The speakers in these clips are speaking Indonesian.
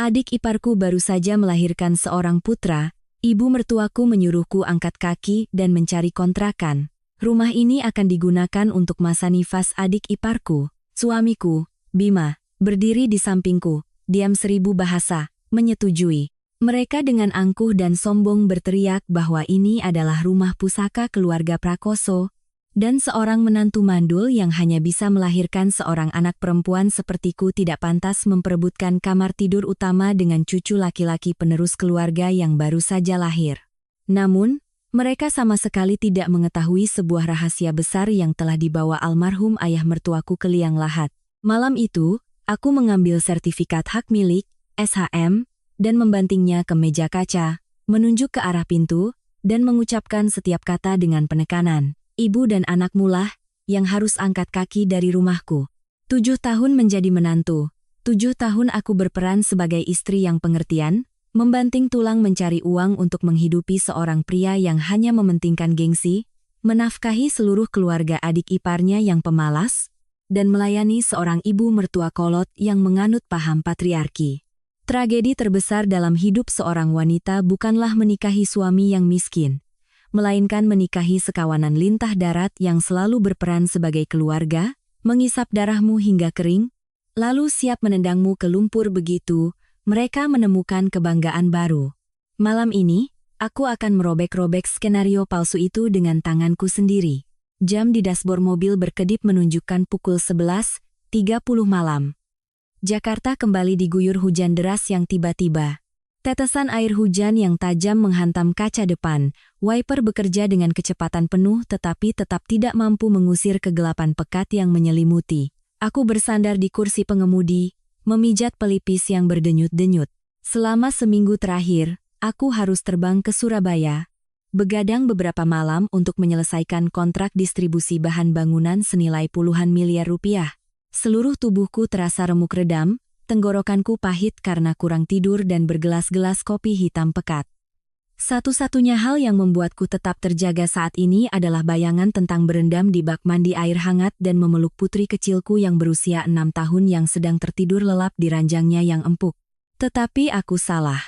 Adik iparku baru saja melahirkan seorang putra, ibu mertuaku menyuruhku angkat kaki dan mencari kontrakan. Rumah ini akan digunakan untuk masa nifas adik iparku. Suamiku, Bima, berdiri di sampingku, diam 1000 bahasa, menyetujui. Mereka dengan angkuh dan sombong berteriak bahwa ini adalah rumah pusaka keluarga Prakoso, dan seorang menantu mandul yang hanya bisa melahirkan seorang anak perempuan sepertiku tidak pantas memperebutkan kamar tidur utama dengan cucu laki-laki penerus keluarga yang baru saja lahir. Namun, mereka sama sekali tidak mengetahui sebuah rahasia besar yang telah dibawa almarhum ayah mertuaku ke liang lahat. Malam itu, aku mengambil sertifikat hak milik, SHM, dan membantingnya ke meja kaca, menunjuk ke arah pintu, dan mengucapkan setiap kata dengan penekanan. Ibu dan anakmu lah yang harus angkat kaki dari rumahku. 7 tahun menjadi menantu, 7 tahun aku berperan sebagai istri yang pengertian, membanting tulang mencari uang untuk menghidupi seorang pria yang hanya mementingkan gengsi, menafkahi seluruh keluarga adik iparnya yang pemalas, dan melayani seorang ibu mertua kolot yang menganut paham patriarki. Tragedi terbesar dalam hidup seorang wanita bukanlah menikahi suami yang miskin, melainkan menikahi sekawanan lintah darat yang selalu berperan sebagai keluarga, mengisap darahmu hingga kering, lalu siap menendangmu ke lumpur begitu, mereka menemukan kebanggaan baru. Malam ini, aku akan merobek-robek skenario palsu itu dengan tanganku sendiri. Jam di dashboard mobil berkedip menunjukkan pukul 11.30 malam. Jakarta kembali diguyur hujan deras yang tiba-tiba. Tetesan air hujan yang tajam menghantam kaca depan, wiper bekerja dengan kecepatan penuh tetapi tetap tidak mampu mengusir kegelapan pekat yang menyelimuti. Aku bersandar di kursi pengemudi, memijat pelipis yang berdenyut-denyut. Selama seminggu terakhir, aku harus terbang ke Surabaya, begadang beberapa malam untuk menyelesaikan kontrak distribusi bahan bangunan senilai puluhan miliar rupiah. Seluruh tubuhku terasa remuk redam, tenggorokanku pahit karena kurang tidur dan bergelas-gelas kopi hitam pekat. Satu-satunya hal yang membuatku tetap terjaga saat ini adalah bayangan tentang berendam di bak mandi air hangat dan memeluk putri kecilku yang berusia 6 tahun yang sedang tertidur lelap di ranjangnya yang empuk. Tetapi aku salah.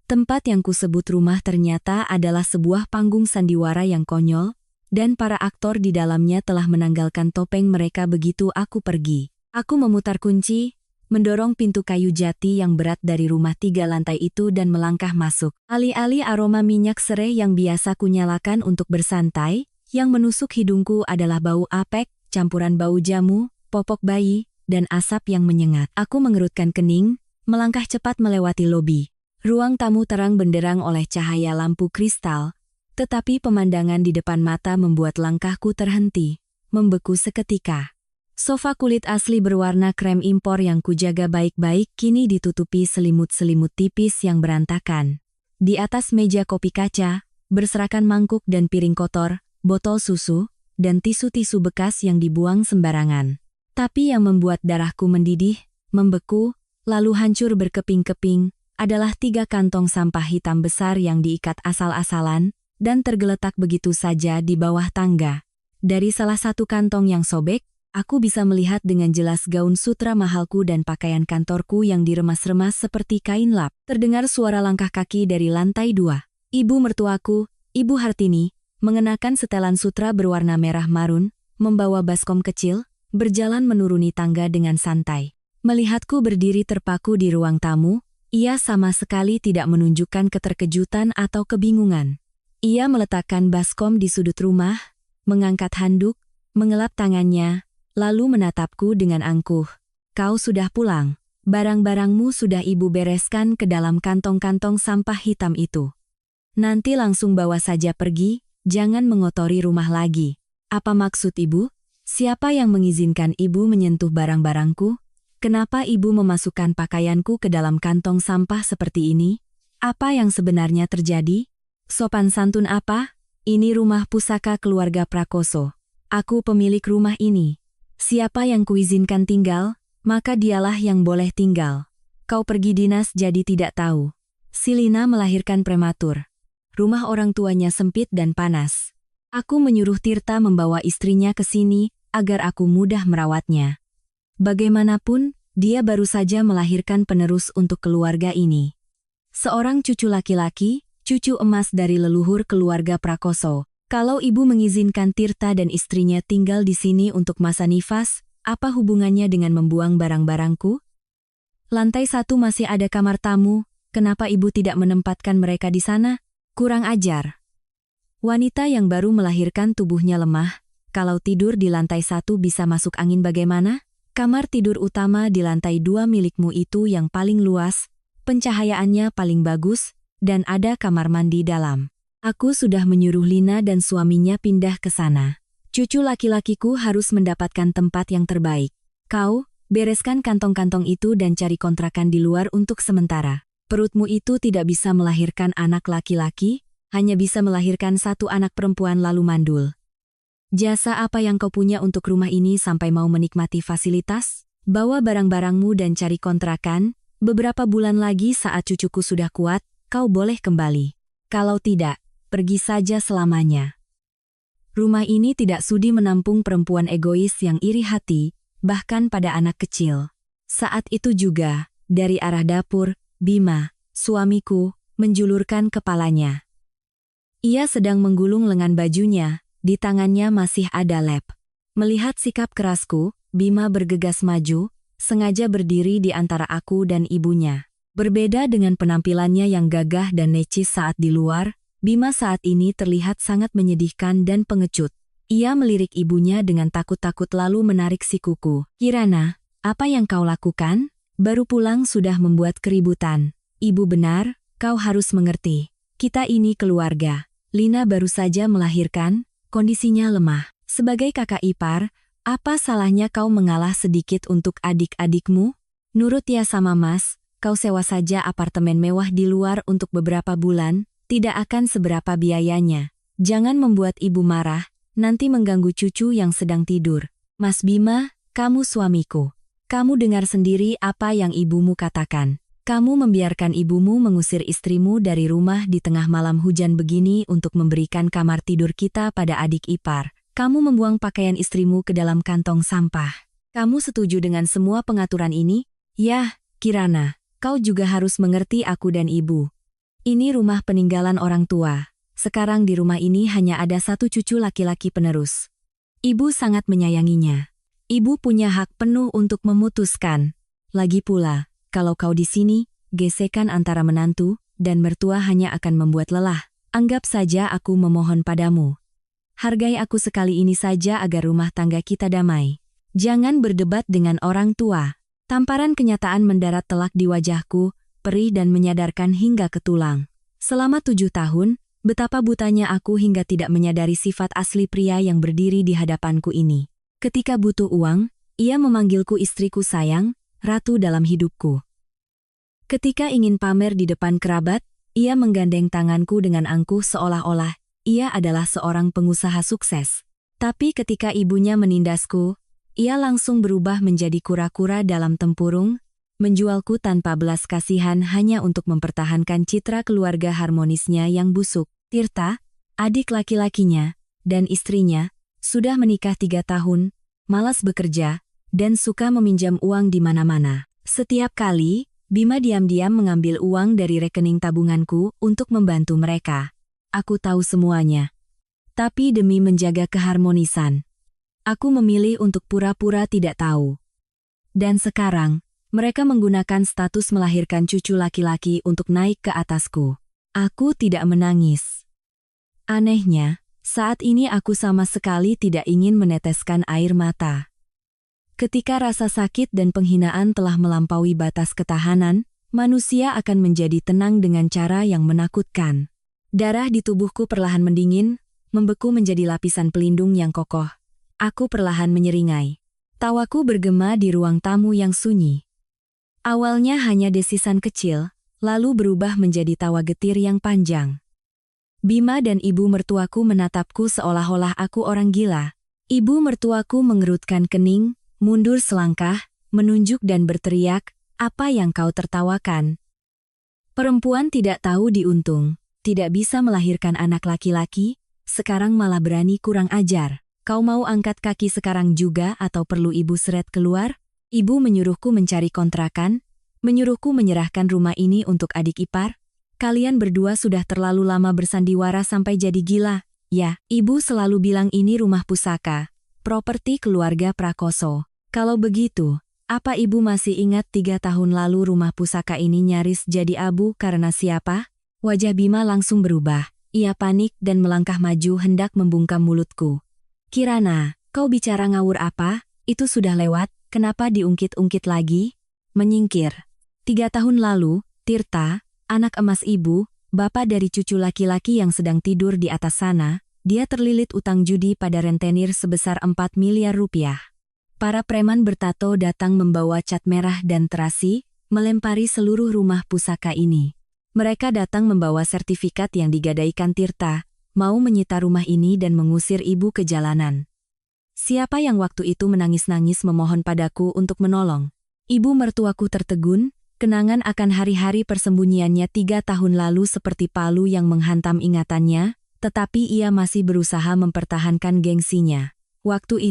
Tempat yang kusebut rumah ternyata adalah sebuah panggung sandiwara yang konyol, dan para aktor di dalamnya telah menanggalkan topeng mereka begitu aku pergi. Aku memutar kunci, mendorong pintu kayu jati yang berat dari rumah 3 lantai itu dan melangkah masuk. Alih-alih aroma minyak serai yang biasa kunyalakan untuk bersantai, yang menusuk hidungku adalah bau apek, campuran bau jamu, popok bayi, dan asap yang menyengat. Aku mengerutkan kening, melangkah cepat melewati lobi. Ruang tamu terang benderang oleh cahaya lampu kristal, tetapi pemandangan di depan mata membuat langkahku terhenti, membeku seketika. Sofa kulit asli berwarna krem impor yang kujaga baik-baik kini ditutupi selimut-selimut tipis yang berantakan. Di atas meja kopi kaca, berserakan mangkuk dan piring kotor, botol susu, dan tisu-tisu bekas yang dibuang sembarangan. Tapi yang membuat darahku mendidih, membeku, lalu hancur berkeping-keping, adalah 3 kantong sampah hitam besar yang diikat asal-asalan, dan tergeletak begitu saja di bawah tangga. Dari salah satu kantong yang sobek, aku bisa melihat dengan jelas gaun sutra mahalku dan pakaian kantorku yang diremas-remas seperti kain lap. Terdengar suara langkah kaki dari lantai 2. Ibu mertuaku, Ibu Hartini, mengenakan setelan sutra berwarna merah marun, membawa baskom kecil, berjalan menuruni tangga dengan santai. Melihatku berdiri terpaku di ruang tamu, ia sama sekali tidak menunjukkan keterkejutan atau kebingungan. Ia meletakkan baskom di sudut rumah, mengangkat handuk, mengelap tangannya, lalu menatapku dengan angkuh. Kau sudah pulang. Barang-barangmu sudah ibu bereskan ke dalam kantong-kantong sampah hitam itu. Nanti langsung bawa saja pergi, jangan mengotori rumah lagi. Apa maksud ibu? Siapa yang mengizinkan ibu menyentuh barang-barangku? Kenapa ibu memasukkan pakaianku ke dalam kantong sampah seperti ini? Apa yang sebenarnya terjadi? Sopan santun apa? Ini rumah pusaka keluarga Prakoso. Aku pemilik rumah ini. Siapa yang kuizinkan tinggal, maka dialah yang boleh tinggal. Kau pergi dinas jadi tidak tahu. Silina melahirkan prematur. Rumah orang tuanya sempit dan panas. Aku menyuruh Tirta membawa istrinya ke sini, agar aku mudah merawatnya. Bagaimanapun, Dia baru saja melahirkan penerus untuk keluarga ini. Seorang cucu laki-laki, cucu emas dari leluhur keluarga Prakoso. Kalau ibu mengizinkan Tirta dan istrinya tinggal di sini untuk masa nifas, apa hubungannya dengan membuang barang-barangku? Lantai 1 masih ada kamar tamu, kenapa ibu tidak menempatkan mereka di sana? Kurang ajar. Wanita yang baru melahirkan tubuhnya lemah, kalau tidur di lantai 1 bisa masuk angin bagaimana? Kamar tidur utama di lantai 2 milikmu itu yang paling luas, pencahayaannya paling bagus, dan ada kamar mandi dalam. Aku sudah menyuruh Lina dan suaminya pindah ke sana. Cucu laki-lakiku harus mendapatkan tempat yang terbaik. Kau, bereskan kantong-kantong itu dan cari kontrakan di luar untuk sementara. Perutmu itu tidak bisa melahirkan anak laki-laki, hanya bisa melahirkan satu anak perempuan lalu mandul. Jasa apa yang kau punya untuk rumah ini sampai mau menikmati fasilitas? Bawa barang-barangmu dan cari kontrakan, beberapa bulan lagi saat cucuku sudah kuat, kau boleh kembali. Kalau tidak, pergi saja selamanya. Rumah ini tidak sudi menampung perempuan egois yang iri hati, bahkan pada anak kecil. Saat itu juga, dari arah dapur, Bima, suamiku, menjulurkan kepalanya. Ia sedang menggulung lengan bajunya, di tangannya masih ada lem. Melihat sikap kerasku, Bima bergegas maju, sengaja berdiri di antara aku dan ibunya. Berbeda dengan penampilannya yang gagah dan necis saat di luar, Bima saat ini terlihat sangat menyedihkan dan pengecut. Ia melirik ibunya dengan takut-takut lalu menarik sikuku. Kirana, apa yang kau lakukan? Baru pulang sudah membuat keributan. Ibu benar, kau harus mengerti. Kita ini keluarga. Lina baru saja melahirkan, kondisinya lemah. Sebagai kakak ipar, apa salahnya kau mengalah sedikit untuk adik-adikmu? Nurut ya sama Mas, kau sewa saja apartemen mewah di luar untuk beberapa bulan, tidak akan seberapa biayanya. Jangan membuat ibu marah, nanti mengganggu cucu yang sedang tidur. Mas Bima, kamu suamiku. Kamu dengar sendiri apa yang ibumu katakan. Kamu membiarkan ibumu mengusir istrimu dari rumah di tengah malam hujan begini untuk memberikan kamar tidur kita pada adik ipar. Kamu membuang pakaian istrimu ke dalam kantong sampah. Kamu setuju dengan semua pengaturan ini? Yah, Kirana, kau juga harus mengerti aku dan ibu. Ini rumah peninggalan orang tua. Sekarang di rumah ini hanya ada satu cucu laki-laki penerus. Ibu sangat menyayanginya. Ibu punya hak penuh untuk memutuskan. Lagi pula, kalau kau di sini, gesekan antara menantu dan mertua hanya akan membuat lelah. Anggap saja aku memohon padamu. Hargai aku sekali ini saja agar rumah tangga kita damai. Jangan berdebat dengan orang tua. Tamparan kenyataan mendarat telak di wajahku, perih dan menyadarkan hingga ke tulang. Selama 7 tahun, betapa butanya aku hingga tidak menyadari sifat asli pria yang berdiri di hadapanku ini. Ketika butuh uang, ia memanggilku istriku sayang, ratu dalam hidupku. Ketika ingin pamer di depan kerabat, ia menggandeng tanganku dengan angkuh seolah-olah ia adalah seorang pengusaha sukses. Tapi ketika ibunya menindasku, ia langsung berubah menjadi kura-kura dalam tempurung, menjualku tanpa belas kasihan hanya untuk mempertahankan citra keluarga harmonisnya yang busuk. Tirta, adik laki-lakinya, dan istrinya, sudah menikah 3 tahun, malas bekerja, dan suka meminjam uang di mana-mana. Setiap kali, Bima diam-diam mengambil uang dari rekening tabunganku untuk membantu mereka. Aku tahu semuanya. Tapi demi menjaga keharmonisan, aku memilih untuk pura-pura tidak tahu. Dan sekarang, mereka menggunakan status melahirkan cucu laki-laki untuk naik ke atasku. Aku tidak menangis. Anehnya, saat ini aku sama sekali tidak ingin meneteskan air mata. Ketika rasa sakit dan penghinaan telah melampaui batas ketahanan, manusia akan menjadi tenang dengan cara yang menakutkan. Darah di tubuhku perlahan mendingin, membeku menjadi lapisan pelindung yang kokoh. Aku perlahan menyeringai. Tawaku bergema di ruang tamu yang sunyi. Awalnya hanya desisan kecil, lalu berubah menjadi tawa getir yang panjang. Bima dan ibu mertuaku menatapku seolah-olah aku orang gila. Ibu mertuaku mengerutkan kening, mundur selangkah, menunjuk dan berteriak, "Apa yang kau tertawakan? Perempuan tidak tahu diuntung, tidak bisa melahirkan anak laki-laki, sekarang malah berani kurang ajar. Kau mau angkat kaki sekarang juga atau perlu ibu seret keluar?" Ibu menyuruhku mencari kontrakan, menyuruhku menyerahkan rumah ini untuk adik ipar. Kalian berdua sudah terlalu lama bersandiwara sampai jadi gila. Ya, ibu selalu bilang ini rumah pusaka, properti keluarga Prakoso. Kalau begitu, apa ibu masih ingat 3 tahun lalu rumah pusaka ini nyaris jadi abu karena siapa? Wajah Bima langsung berubah. Ia panik dan melangkah maju hendak membungkam mulutku. Kirana, kau bicara ngawur apa? Itu sudah lewat, kenapa diungkit-ungkit lagi? Menyingkir. 3 tahun lalu, Tirta, anak emas ibu, bapak dari cucu laki-laki yang sedang tidur di atas sana, dia terlilit utang judi pada rentenir sebesar 4 miliar rupiah. Para preman bertato datang membawa cat merah dan terasi, melempari seluruh rumah pusaka ini. Mereka datang membawa sertifikat yang digadaikan Tirta, mau menyita rumah ini dan mengusir ibu ke jalanan. Siapa yang waktu itu menangis-nangis memohon padaku untuk menolong? Ibu mertuaku tertegun, kenangan akan hari-hari persembunyiannya 3 tahun lalu seperti palu yang menghantam ingatannya, tetapi ia masih berusaha mempertahankan gengsinya. Waktu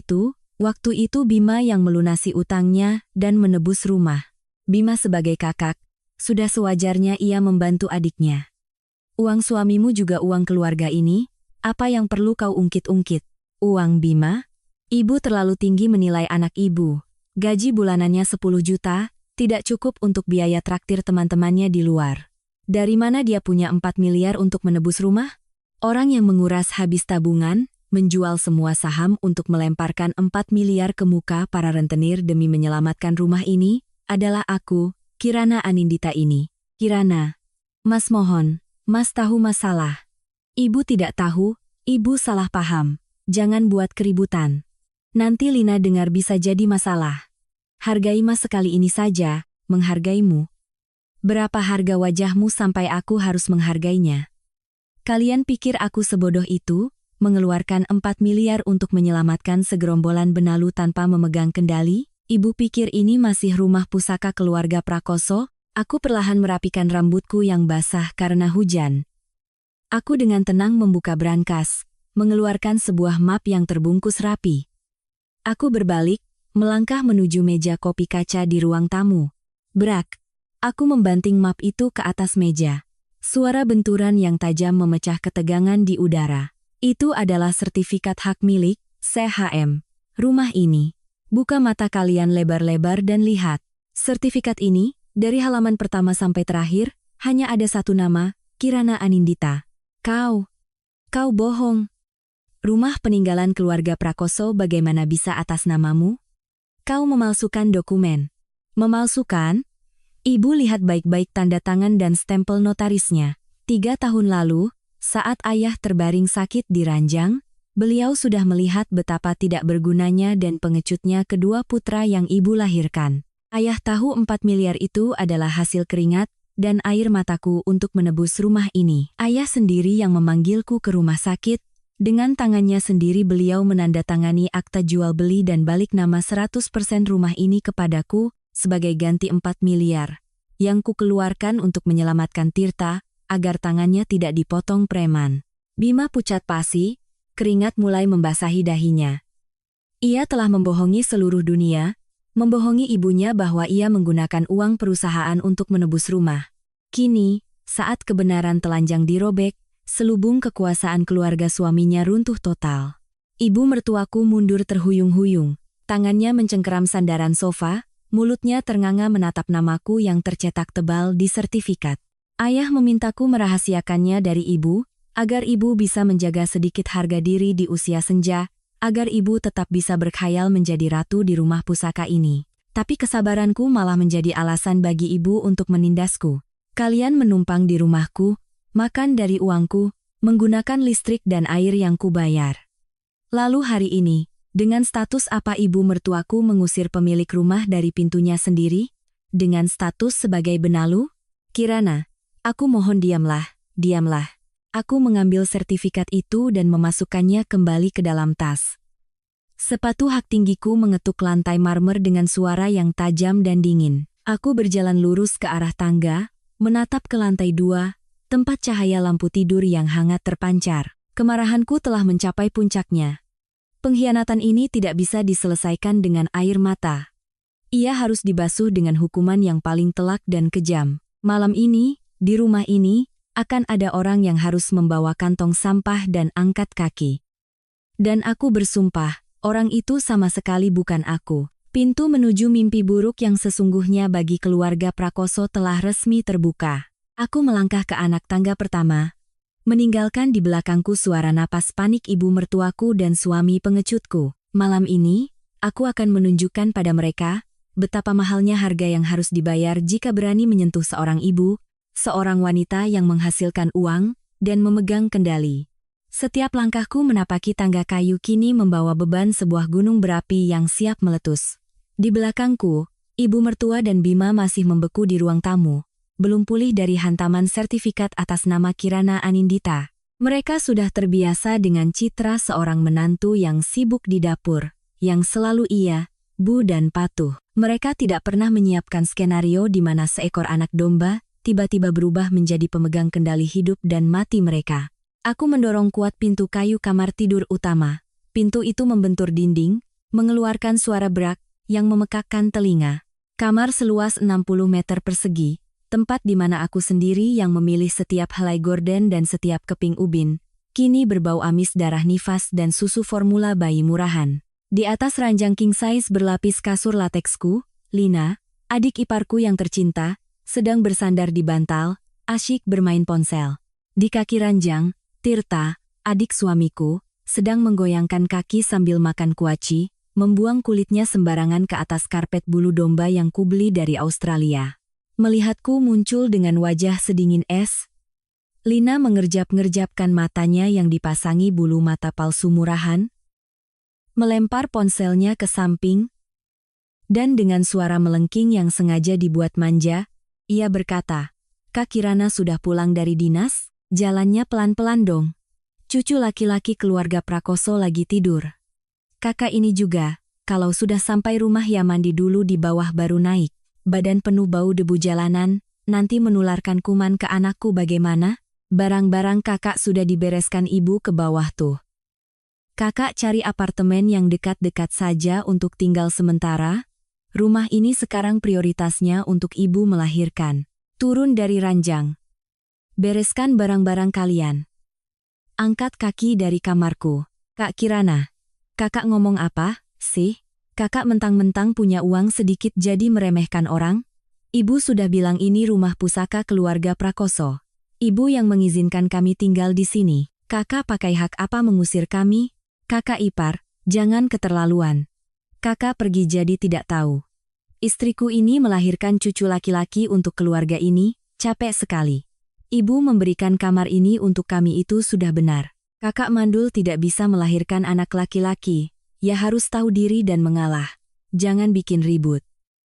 itu Bima yang melunasi utangnya dan menebus rumah. Bima sebagai kakak, sudah sewajarnya ia membantu adiknya. Uang suamimu juga uang keluarga ini, apa yang perlu kau ungkit-ungkit? Uang Bima? Ibu terlalu tinggi menilai anak ibu. Gaji bulanannya 10 juta, tidak cukup untuk biaya traktir teman-temannya di luar. Dari mana dia punya 4 miliar untuk menebus rumah? Orang yang menguras habis tabungan, menjual semua saham untuk melemparkan 4 miliar ke muka para rentenir demi menyelamatkan rumah ini, adalah aku, Kirana Anindita ini. Kirana, Mas mohon, Mas tahu masalah. Ibu tidak tahu, ibu salah paham. Jangan buat keributan. Nanti Lina dengar bisa jadi masalah. Hargai Mas sekali ini saja, menghargaimu. Berapa harga wajahmu sampai aku harus menghargainya? Kalian pikir aku sebodoh itu, mengeluarkan 4 miliar untuk menyelamatkan segerombolan benalu tanpa memegang kendali? Ibu pikir ini masih rumah pusaka keluarga Prakoso? Aku perlahan merapikan rambutku yang basah karena hujan. Aku dengan tenang membuka brankas, mengeluarkan sebuah map yang terbungkus rapi. Aku berbalik, melangkah menuju meja kopi kaca di ruang tamu. Brak! Aku membanting map itu ke atas meja. Suara benturan yang tajam memecah ketegangan di udara. Itu adalah sertifikat hak milik, CHM. Rumah ini. Buka mata kalian lebar-lebar dan lihat. Sertifikat ini, dari halaman pertama sampai terakhir, hanya ada satu nama, Kirana Anindita. Kau bohong. Rumah peninggalan keluarga Prakoso bagaimana bisa atas namamu? Kau memalsukan dokumen. Memalsukan? Ibu lihat baik-baik tanda tangan dan stempel notarisnya. 3 tahun lalu, saat ayah terbaring sakit di ranjang, beliau sudah melihat betapa tidak bergunanya dan pengecutnya kedua putra yang ibu lahirkan. Ayah tahu 4 miliar itu adalah hasil keringat dan air mataku untuk menebus rumah ini. Ayah sendiri yang memanggilku ke rumah sakit, dengan tangannya sendiri beliau menandatangani akta jual beli dan balik nama 100% rumah ini kepadaku sebagai ganti 4 miliar, yang kukeluarkan untuk menyelamatkan Tirta, agar tangannya tidak dipotong preman. Bima pucat pasi, keringat mulai membasahi dahinya. Ia telah membohongi seluruh dunia, membohongi ibunya bahwa ia menggunakan uang perusahaan untuk menebus rumah. Kini, saat kebenaran telanjang dirobek, selubung kekuasaan keluarga suaminya runtuh total. Ibu mertuaku mundur terhuyung-huyung, tangannya mencengkeram sandaran sofa, mulutnya ternganga menatap namaku yang tercetak tebal di sertifikat. Ayah memintaku merahasiakannya dari ibu, agar ibu bisa menjaga sedikit harga diri di usia senja, agar ibu tetap bisa berkhayal menjadi ratu di rumah pusaka ini. Tapi kesabaranku malah menjadi alasan bagi ibu untuk menindasku. Kalian menumpang di rumahku, makan dari uangku, menggunakan listrik dan air yang kubayar. Lalu hari ini, dengan status apa ibu mertuaku mengusir pemilik rumah dari pintunya sendiri? Dengan status sebagai benalu? Kirana, aku mohon diamlah, diamlah. Aku mengambil sertifikat itu dan memasukkannya kembali ke dalam tas. Sepatu hak tinggiku mengetuk lantai marmer dengan suara yang tajam dan dingin. Aku berjalan lurus ke arah tangga, menatap ke lantai 2, tempat cahaya lampu tidur yang hangat terpancar. Kemarahanku telah mencapai puncaknya. Pengkhianatan ini tidak bisa diselesaikan dengan air mata. Ia harus dibasuh dengan hukuman yang paling telak dan kejam. Malam ini, di rumah ini, akan ada orang yang harus membawa kantong sampah dan angkat kaki. Dan aku bersumpah, orang itu sama sekali bukan aku. Pintu menuju mimpi buruk yang sesungguhnya bagi keluarga Prakoso telah resmi terbuka. Aku melangkah ke anak tangga pertama, meninggalkan di belakangku suara napas panik ibu mertuaku dan suami pengecutku. Malam ini, aku akan menunjukkan pada mereka betapa mahalnya harga yang harus dibayar jika berani menyentuh seorang ibu, seorang wanita yang menghasilkan uang dan memegang kendali. Setiap langkahku menapaki tangga kayu kini membawa beban sebuah gunung berapi yang siap meletus. Di belakangku, ibu mertua dan Bima masih membeku di ruang tamu, belum pulih dari hantaman sertifikat atas nama Kirana Anindita. Mereka sudah terbiasa dengan citra seorang menantu yang sibuk di dapur, yang selalu iya, bu dan patuh. Mereka tidak pernah menyiapkan skenario di mana seekor anak domba tiba-tiba berubah menjadi pemegang kendali hidup dan mati mereka. Aku mendorong kuat pintu kayu kamar tidur utama. Pintu itu membentur dinding, mengeluarkan suara berak yang memekakkan telinga. Kamar seluas 60 meter persegi, tempat di mana aku sendiri yang memilih setiap helai gorden dan setiap keping ubin, kini berbau amis darah nifas dan susu formula bayi murahan. Di atas ranjang king size berlapis kasur lateksku, Lina, adik iparku yang tercinta, sedang bersandar di bantal, asyik bermain ponsel. Di kaki ranjang, Tirta, adik suamiku, sedang menggoyangkan kaki sambil makan kuaci, membuang kulitnya sembarangan ke atas karpet bulu domba yang kubeli dari Australia. Melihatku muncul dengan wajah sedingin es, Lina mengerjap-ngerjapkan matanya yang dipasangi bulu mata palsu murahan, melempar ponselnya ke samping, dan dengan suara melengking yang sengaja dibuat manja, ia berkata, "Kak Kirana sudah pulang dari dinas? Jalannya pelan-pelan dong. Cucu laki-laki keluarga Prakoso lagi tidur. Kakak ini juga, kalau sudah sampai rumah ya mandi dulu di bawah baru naik. Badan penuh bau debu jalanan, nanti menularkan kuman ke anakku bagaimana? Barang-barang kakak sudah dibereskan ibu ke bawah tuh. Kakak cari apartemen yang dekat-dekat saja untuk tinggal sementara. Rumah ini sekarang prioritasnya untuk ibu melahirkan. Turun dari ranjang. Bereskan barang-barang kalian. Angkat kaki dari kamarku. Kak Kirana, kakak ngomong apa sih? Kakak mentang-mentang punya uang sedikit jadi meremehkan orang? Ibu sudah bilang ini rumah pusaka keluarga Prakoso. Ibu yang mengizinkan kami tinggal di sini. Kakak pakai hak apa mengusir kami? Kakak ipar, jangan keterlaluan. Kakak pergi jadi tidak tahu. Istriku ini melahirkan cucu laki-laki untuk keluarga ini, capek sekali. Ibu memberikan kamar ini untuk kami itu sudah benar. Kakak mandul tidak bisa melahirkan anak laki-laki, ya harus tahu diri dan mengalah. Jangan bikin ribut.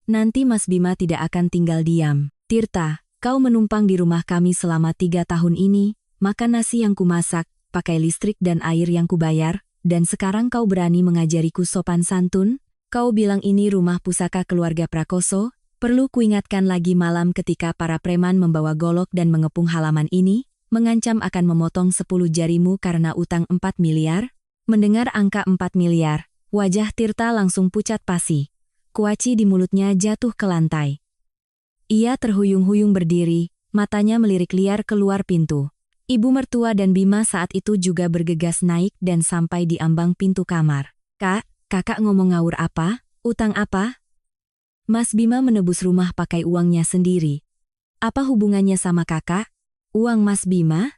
Nanti Mas Bima tidak akan tinggal diam. Tirta, kau menumpang di rumah kami selama 3 tahun ini, makan nasi yang kumasak, pakai listrik dan air yang kubayar, dan sekarang kau berani mengajariku sopan santun? Kau bilang ini rumah pusaka keluarga Prakoso? Perlu kuingatkan lagi malam ketika para preman membawa golok dan mengepung halaman ini, mengancam akan memotong 10 jarimu karena utang 4 miliar? Mendengar angka 4 miliar, wajah Tirta langsung pucat pasi. Kuaci di mulutnya jatuh ke lantai. Ia terhuyung-huyung berdiri, matanya melirik liar keluar pintu. Ibu mertua dan Bima saat itu juga bergegas naik dan sampai di ambang pintu kamar. Kak, kakak ngomong ngawur apa? Utang apa? Mas Bima menebus rumah pakai uangnya sendiri. Apa hubungannya sama kakak? Uang Mas Bima?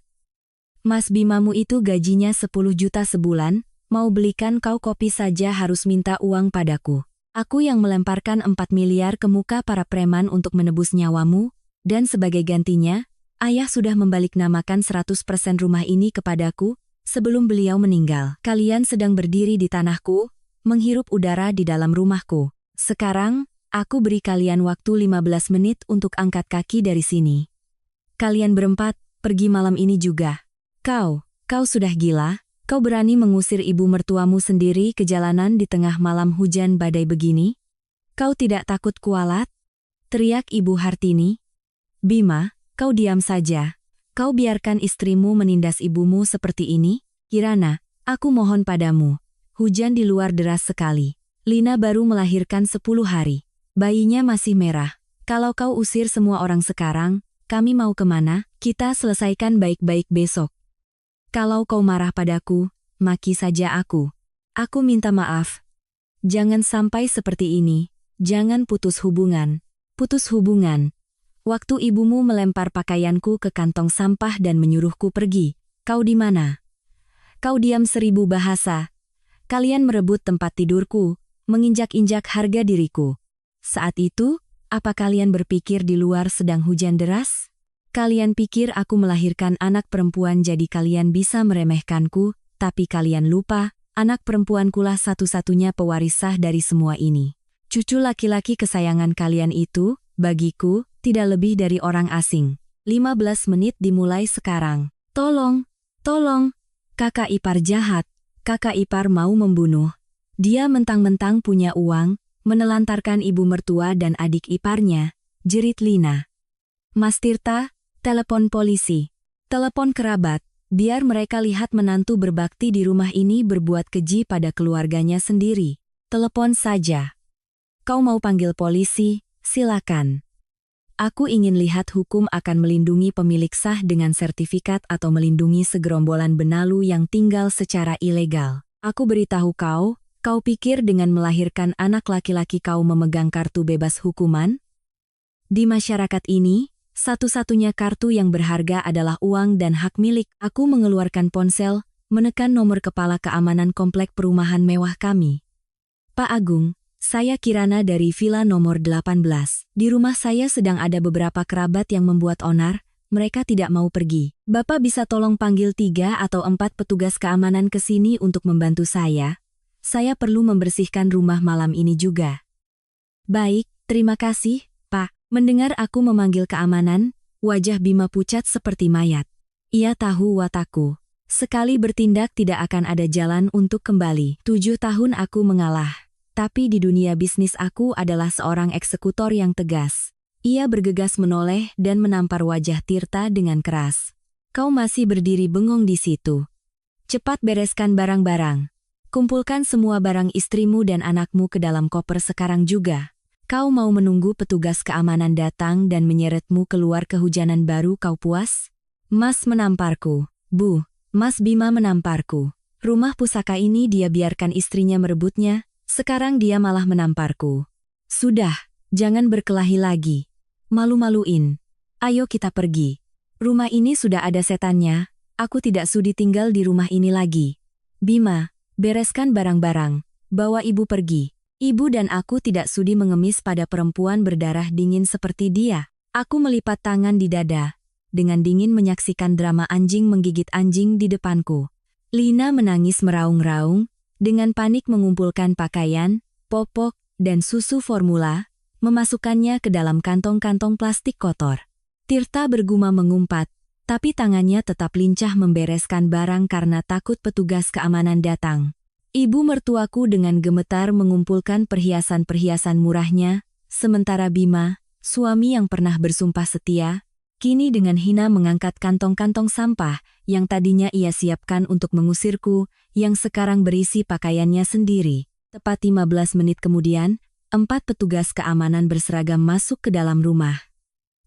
Mas Bimamu itu gajinya 10 juta sebulan, mau belikan kau kopi saja harus minta uang padaku. Aku yang melemparkan 4 miliar ke muka para preman untuk menebus nyawamu, dan sebagai gantinya, ayah sudah membaliknamakan 100% rumah ini kepadaku, sebelum beliau meninggal. Kalian sedang berdiri di tanahku, menghirup udara di dalam rumahku. Sekarang, aku beri kalian waktu 15 menit untuk angkat kaki dari sini. Kalian berempat, pergi malam ini juga. Kau sudah gila? Kau berani mengusir ibu mertuamu sendiri ke jalanan di tengah malam hujan badai begini? Kau tidak takut kualat? Teriak Ibu Hartini. Bima, kau diam saja. Kau biarkan istrimu menindas ibumu seperti ini? Kirana, aku mohon padamu. Hujan di luar deras sekali. Lina baru melahirkan 10 hari. Bayinya masih merah. Kalau kau usir semua orang sekarang, kami mau kemana? Kita selesaikan baik-baik besok. Kalau kau marah padaku, maki saja aku. Aku minta maaf. Jangan sampai seperti ini. Jangan putus hubungan. Putus hubungan. Waktu ibumu melempar pakaianku ke kantong sampah dan menyuruhku pergi. Kau di mana? Kau diam 1000 bahasa. Kalian merebut tempat tidurku, menginjak-injak harga diriku. Saat itu, apa kalian berpikir di luar sedang hujan deras? Kalian pikir aku melahirkan anak perempuan jadi kalian bisa meremehkanku, tapi kalian lupa, anak perempuankulah satu-satunya pewaris sah dari semua ini. Cucu laki-laki kesayangan kalian itu, bagiku, tidak lebih dari orang asing. 15 menit dimulai sekarang. Tolong, tolong, kakak ipar jahat, kakak ipar mau membunuh. Dia mentang-mentang punya uang, menelantarkan ibu mertua dan adik iparnya, jerit Lina. Mas Tirta, telepon polisi. Telepon kerabat, biar mereka lihat menantu berbakti di rumah ini berbuat keji pada keluarganya sendiri. Telepon saja. Kau mau panggil polisi, silakan. Aku ingin lihat hukum akan melindungi pemilik sah dengan sertifikat atau melindungi segerombolan benalu yang tinggal secara ilegal. Aku beritahu kau, kau pikir dengan melahirkan anak laki-laki kau memegang kartu bebas hukuman? Di masyarakat ini, satu-satunya kartu yang berharga adalah uang dan hak milik. Aku mengeluarkan ponsel, menekan nomor kepala keamanan komplek perumahan mewah kami. Pak Agung, saya Kirana dari Villa nomor 18. Di rumah saya sedang ada beberapa kerabat yang membuat onar, mereka tidak mau pergi. Bapak bisa tolong panggil 3 atau 4 petugas keamanan ke sini untuk membantu saya? Saya perlu membersihkan rumah malam ini juga. Baik, terima kasih, Pak. Mendengar aku memanggil keamanan, wajah Bima pucat seperti mayat. Ia tahu watakku. Sekali bertindak tidak akan ada jalan untuk kembali. 7 tahun aku mengalah. Tapi di dunia bisnis aku adalah seorang eksekutor yang tegas. Ia bergegas menoleh dan menampar wajah Tirta dengan keras. Kau masih berdiri bengong di situ. Cepat bereskan barang-barang. Kumpulkan semua barang istrimu dan anakmu ke dalam koper sekarang juga. Kau mau menunggu petugas keamanan datang dan menyeretmu keluar kehujanan baru kau puas? Mas menamparku. Bu, Mas Bima menamparku. Rumah pusaka ini dia biarkan istrinya merebutnya, sekarang dia malah menamparku. Sudah, jangan berkelahi lagi. Malu-maluin. Ayo kita pergi. Rumah ini sudah ada setannya, aku tidak sudi tinggal di rumah ini lagi. Bima, bereskan barang-barang, bawa ibu pergi. Ibu dan aku tidak sudi mengemis pada perempuan berdarah dingin seperti dia. Aku melipat tangan di dada, dengan dingin menyaksikan drama anjing menggigit anjing di depanku. Lina menangis meraung-raung, dengan panik mengumpulkan pakaian, popok, dan susu formula, memasukkannya ke dalam kantong-kantong plastik kotor. Tirta bergumam mengumpat, tapi tangannya tetap lincah membereskan barang karena takut petugas keamanan datang. Ibu mertuaku dengan gemetar mengumpulkan perhiasan-perhiasan murahnya, sementara Bima, suami yang pernah bersumpah setia, kini dengan hina mengangkat kantong-kantong sampah yang tadinya ia siapkan untuk mengusirku, yang sekarang berisi pakaiannya sendiri. Tepat 15 menit kemudian, 4 petugas keamanan berseragam masuk ke dalam rumah.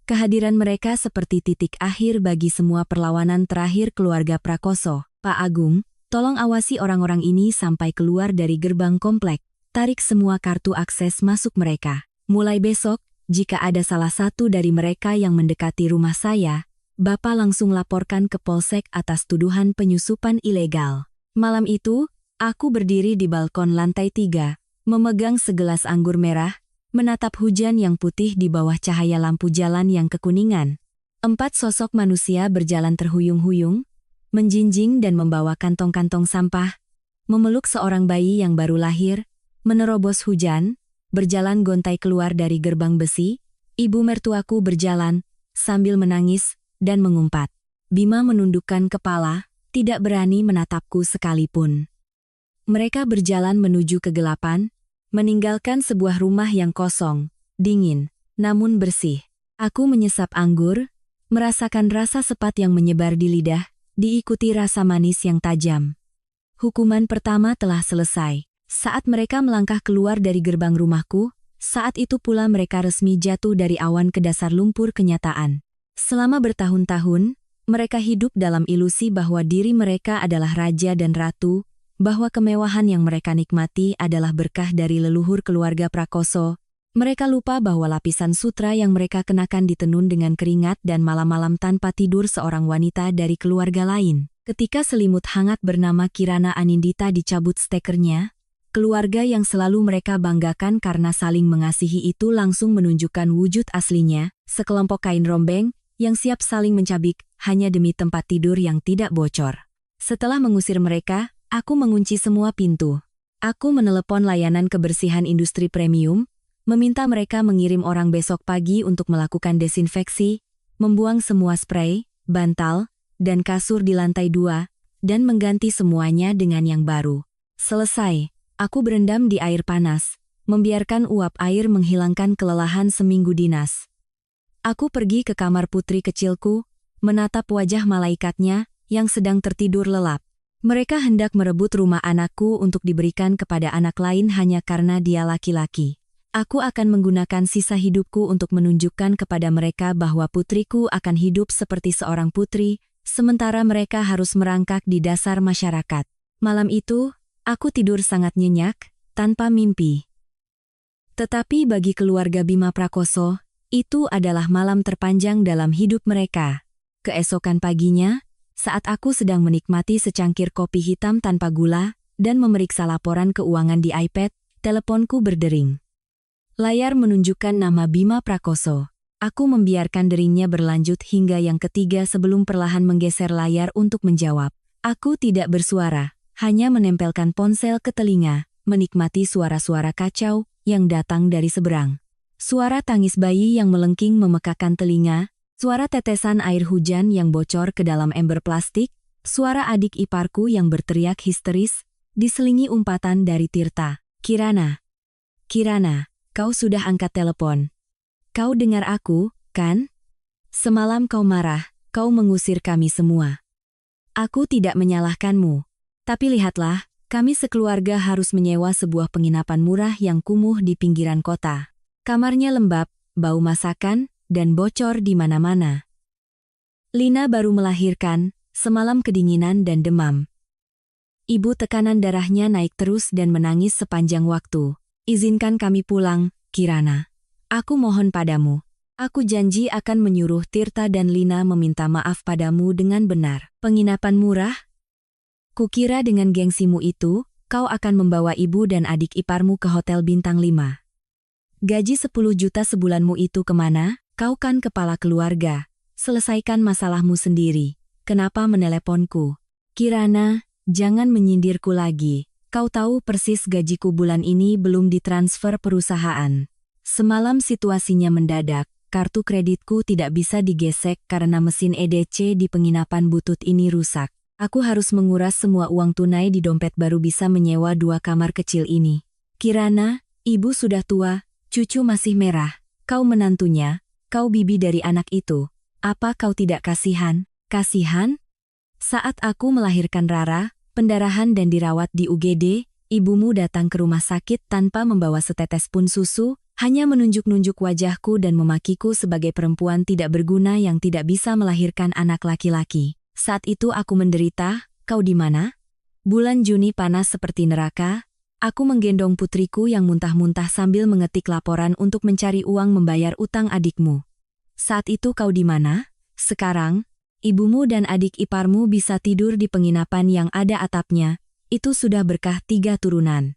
Kehadiran mereka seperti titik akhir bagi semua perlawanan terakhir keluarga Prakoso. Pak Agung, tolong awasi orang-orang ini sampai keluar dari gerbang komplek. Tarik semua kartu akses masuk mereka. Mulai besok, jika ada salah satu dari mereka yang mendekati rumah saya, Bapak langsung laporkan ke Polsek atas tuduhan penyusupan ilegal. Malam itu, aku berdiri di balkon lantai 3, memegang segelas anggur merah, menatap hujan yang putih di bawah cahaya lampu jalan yang kekuningan. 4 sosok manusia berjalan terhuyung-huyung, menjinjing dan membawa kantong-kantong sampah, memeluk seorang bayi yang baru lahir, menerobos hujan, berjalan gontai keluar dari gerbang besi. Ibu mertuaku berjalan, sambil menangis, dan mengumpat. Bima menundukkan kepala, tidak berani menatapku sekalipun. Mereka berjalan menuju kegelapan, meninggalkan sebuah rumah yang kosong, dingin, namun bersih. Aku menyesap anggur, merasakan rasa sepat yang menyebar di lidah, diikuti rasa manis yang tajam. Hukuman pertama telah selesai. Saat mereka melangkah keluar dari gerbang rumahku, Saat itu pula mereka resmi jatuh dari awan ke dasar lumpur kenyataan. Selama bertahun-tahun, mereka hidup dalam ilusi bahwa diri mereka adalah raja dan ratu, bahwa kemewahan yang mereka nikmati adalah berkah dari leluhur keluarga Prakoso. Mereka lupa bahwa lapisan sutra yang mereka kenakan ditenun dengan keringat dan malam-malam tanpa tidur seorang wanita dari keluarga lain. Ketika selimut hangat bernama Kirana Anindita dicabut stekernya, keluarga yang selalu mereka banggakan karena saling mengasihi itu langsung menunjukkan wujud aslinya, sekelompok kain rombeng yang siap saling mencabik hanya demi tempat tidur yang tidak bocor. Setelah mengusir mereka, aku mengunci semua pintu. Aku menelepon layanan kebersihan industri premium, meminta mereka mengirim orang besok pagi untuk melakukan desinfeksi, membuang semua spray, bantal, dan kasur di lantai 2, dan mengganti semuanya dengan yang baru. Selesai, aku berendam di air panas, membiarkan uap air menghilangkan kelelahan seminggu dinas. Aku pergi ke kamar putri kecilku, menatap wajah malaikatnya yang sedang tertidur lelap. Mereka hendak merebut rumah anakku untuk diberikan kepada anak lain hanya karena dia laki-laki. Aku akan menggunakan sisa hidupku untuk menunjukkan kepada mereka bahwa putriku akan hidup seperti seorang putri, sementara mereka harus merangkak di dasar masyarakat. Malam itu, aku tidur sangat nyenyak, tanpa mimpi. Tetapi bagi keluarga Bima Prakoso, itu adalah malam terpanjang dalam hidup mereka. Keesokan paginya, saat aku sedang menikmati secangkir kopi hitam tanpa gula dan memeriksa laporan keuangan di iPad, teleponku berdering. Layar menunjukkan nama Bima Prakoso. Aku membiarkan deringnya berlanjut hingga yang ketiga sebelum perlahan menggeser layar untuk menjawab. Aku tidak bersuara, hanya menempelkan ponsel ke telinga, menikmati suara-suara kacau yang datang dari seberang. Suara tangis bayi yang melengking memekakan telinga, suara tetesan air hujan yang bocor ke dalam ember plastik, suara adik iparku yang berteriak histeris, diselingi umpatan dari Tirta. Kirana, Kirana, kau sudah angkat telepon. Kau dengar aku, kan? Semalam kau marah, kau mengusir kami semua. Aku tidak menyalahkanmu. Tapi lihatlah, kami sekeluarga harus menyewa sebuah penginapan murah yang kumuh di pinggiran kota. Kamarnya lembab, bau masakan, dan bocor di mana-mana. Lina baru melahirkan, semalam kedinginan dan demam. Ibu tekanan darahnya naik terus dan menangis sepanjang waktu. Izinkan kami pulang, Kirana. Aku mohon padamu. Aku janji akan menyuruh Tirta dan Lina meminta maaf padamu dengan benar. Penginapan murah? Kukira dengan gengsimu itu, kau akan membawa ibu dan adik iparmu ke hotel bintang 5. Gaji 10 juta sebulanmu itu kemana? Kau kan kepala keluarga. Selesaikan masalahmu sendiri. Kenapa meneleponku? Kirana, jangan menyindirku lagi. Kau tahu persis gajiku bulan ini belum ditransfer perusahaan. Semalam situasinya mendadak, kartu kreditku tidak bisa digesek karena mesin EDC di penginapan butut ini rusak. Aku harus menguras semua uang tunai di dompet baru bisa menyewa 2 kamar kecil ini. Kirana, ibu sudah tua, cucu masih merah. Kau menantunya, kau bibi dari anak itu. Apa kau tidak kasihan? Kasihan? Saat aku melahirkan Rara, pendarahan dan dirawat di UGD, ibumu datang ke rumah sakit tanpa membawa setetes pun susu, hanya menunjuk-nunjuk wajahku dan memakiku sebagai perempuan tidak berguna yang tidak bisa melahirkan anak laki-laki. Saat itu aku menderita, kau di mana? Bulan Juni panas seperti neraka, aku menggendong putriku yang muntah-muntah sambil mengetik laporan untuk mencari uang membayar utang adikmu. Saat itu kau di mana? Sekarang, ibumu dan adik iparmu bisa tidur di penginapan yang ada atapnya, itu sudah berkah 3 turunan.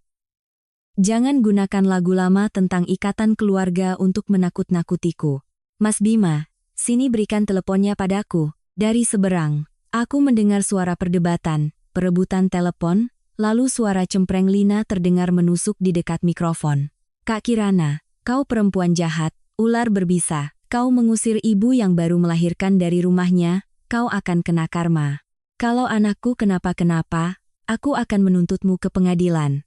Jangan gunakan lagu lama tentang ikatan keluarga untuk menakut-nakutiku. Mas Bima, sini berikan teleponnya padaku. Dari seberang, aku mendengar suara perdebatan, perebutan telepon, lalu suara cempreng Lina terdengar menusuk di dekat mikrofon. Kak Kirana, kau perempuan jahat, ular berbisa. Kau mengusir ibu yang baru melahirkan dari rumahnya, kau akan kena karma. Kalau anakku kenapa-kenapa, aku akan menuntutmu ke pengadilan.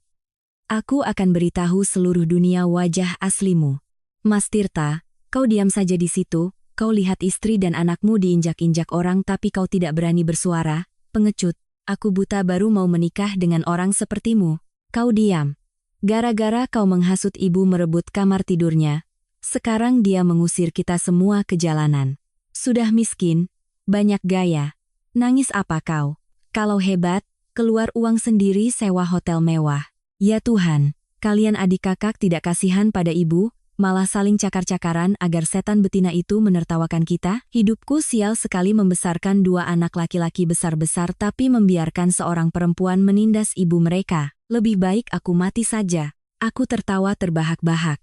Aku akan beritahu seluruh dunia wajah aslimu. Mas Tirta, kau diam saja di situ, kau lihat istri dan anakmu diinjak-injak orang tapi kau tidak berani bersuara, pengecut. Aku buta baru mau menikah dengan orang sepertimu. Kau diam. Gara-gara kau menghasut ibu merebut kamar tidurnya, sekarang dia mengusir kita semua ke jalanan. Sudah miskin, banyak gaya. Nangis apa kau? Kalau hebat, keluar uang sendiri sewa hotel mewah. Ya Tuhan, kalian adik kakak tidak kasihan pada ibu, malah saling cakar-cakaran agar setan betina itu menertawakan kita. Hidupku sial sekali membesarkan dua anak laki-laki besar-besar tapi membiarkan seorang perempuan menindas ibu mereka. Lebih baik aku mati saja. Aku tertawa terbahak-bahak.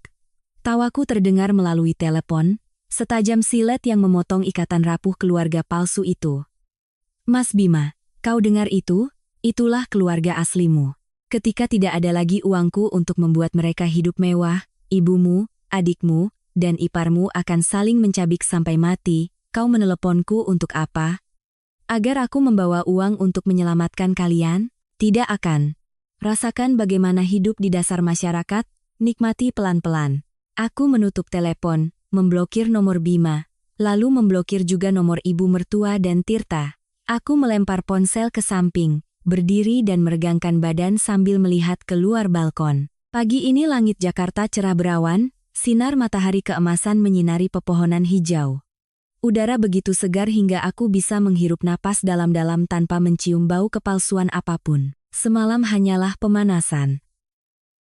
Tawaku terdengar melalui telepon, setajam silet yang memotong ikatan rapuh keluarga palsu itu. Mas Bima, kau dengar itu? Itulah keluarga aslimu. Ketika tidak ada lagi uangku untuk membuat mereka hidup mewah, ibumu, adikmu, dan iparmu akan saling mencabik sampai mati. Kau meneleponku untuk apa? Agar aku membawa uang untuk menyelamatkan kalian? Tidak akan. Rasakan bagaimana hidup di dasar masyarakat, nikmati pelan-pelan. Aku menutup telepon, memblokir nomor Bima, lalu memblokir juga nomor ibu mertua dan Tirta. Aku melempar ponsel ke samping, berdiri dan meregangkan badan sambil melihat keluar balkon. Pagi ini langit Jakarta cerah berawan, sinar matahari keemasan menyinari pepohonan hijau. Udara begitu segar hingga aku bisa menghirup napas dalam-dalam tanpa mencium bau kepalsuan apapun. Semalam hanyalah pemanasan.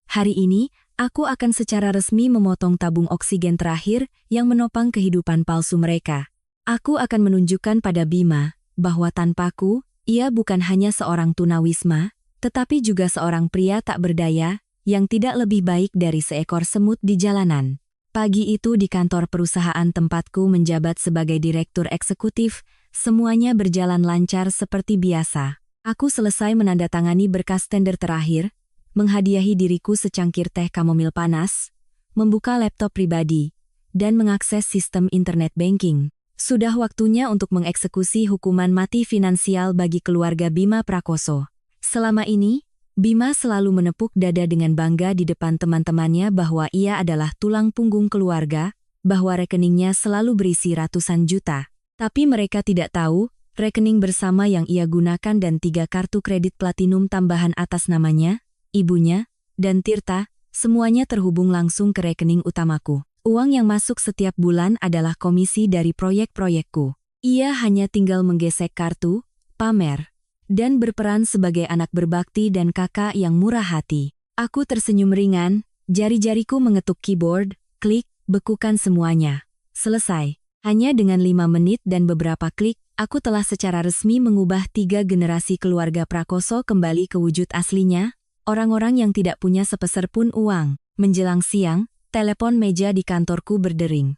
Hari ini, aku akan secara resmi memotong tabung oksigen terakhir yang menopang kehidupan palsu mereka. Aku akan menunjukkan pada Bima bahwa tanpaku, ia bukan hanya seorang tunawisma, tetapi juga seorang pria tak berdaya, yang tidak lebih baik dari seekor semut di jalanan. Pagi itu di kantor perusahaan tempatku menjabat sebagai direktur eksekutif, semuanya berjalan lancar seperti biasa. Aku selesai menandatangani berkas tender terakhir, menghadiahi diriku secangkir teh kamomil panas, membuka laptop pribadi, dan mengakses sistem internet banking. Sudah waktunya untuk mengeksekusi hukuman mati finansial bagi keluarga Bima Prakoso. Selama ini, Bima selalu menepuk dada dengan bangga di depan teman-temannya bahwa ia adalah tulang punggung keluarga, bahwa rekeningnya selalu berisi ratusan juta. Tapi mereka tidak tahu, rekening bersama yang ia gunakan dan 3 kartu kredit platinum tambahan atas namanya, ibunya, dan Tirta, semuanya terhubung langsung ke rekening utamaku. Uang yang masuk setiap bulan adalah komisi dari proyek-proyekku. Ia hanya tinggal menggesek kartu, pamer, dan berperan sebagai anak berbakti dan kakak yang murah hati. Aku tersenyum ringan, jari-jariku mengetuk keyboard, klik, bekukan semuanya. Selesai. Hanya dengan 5 menit dan beberapa klik, aku telah secara resmi mengubah 3 generasi keluarga Prakoso kembali ke wujud aslinya, orang-orang yang tidak punya sepeser pun uang. Menjelang siang, telepon meja di kantorku berdering.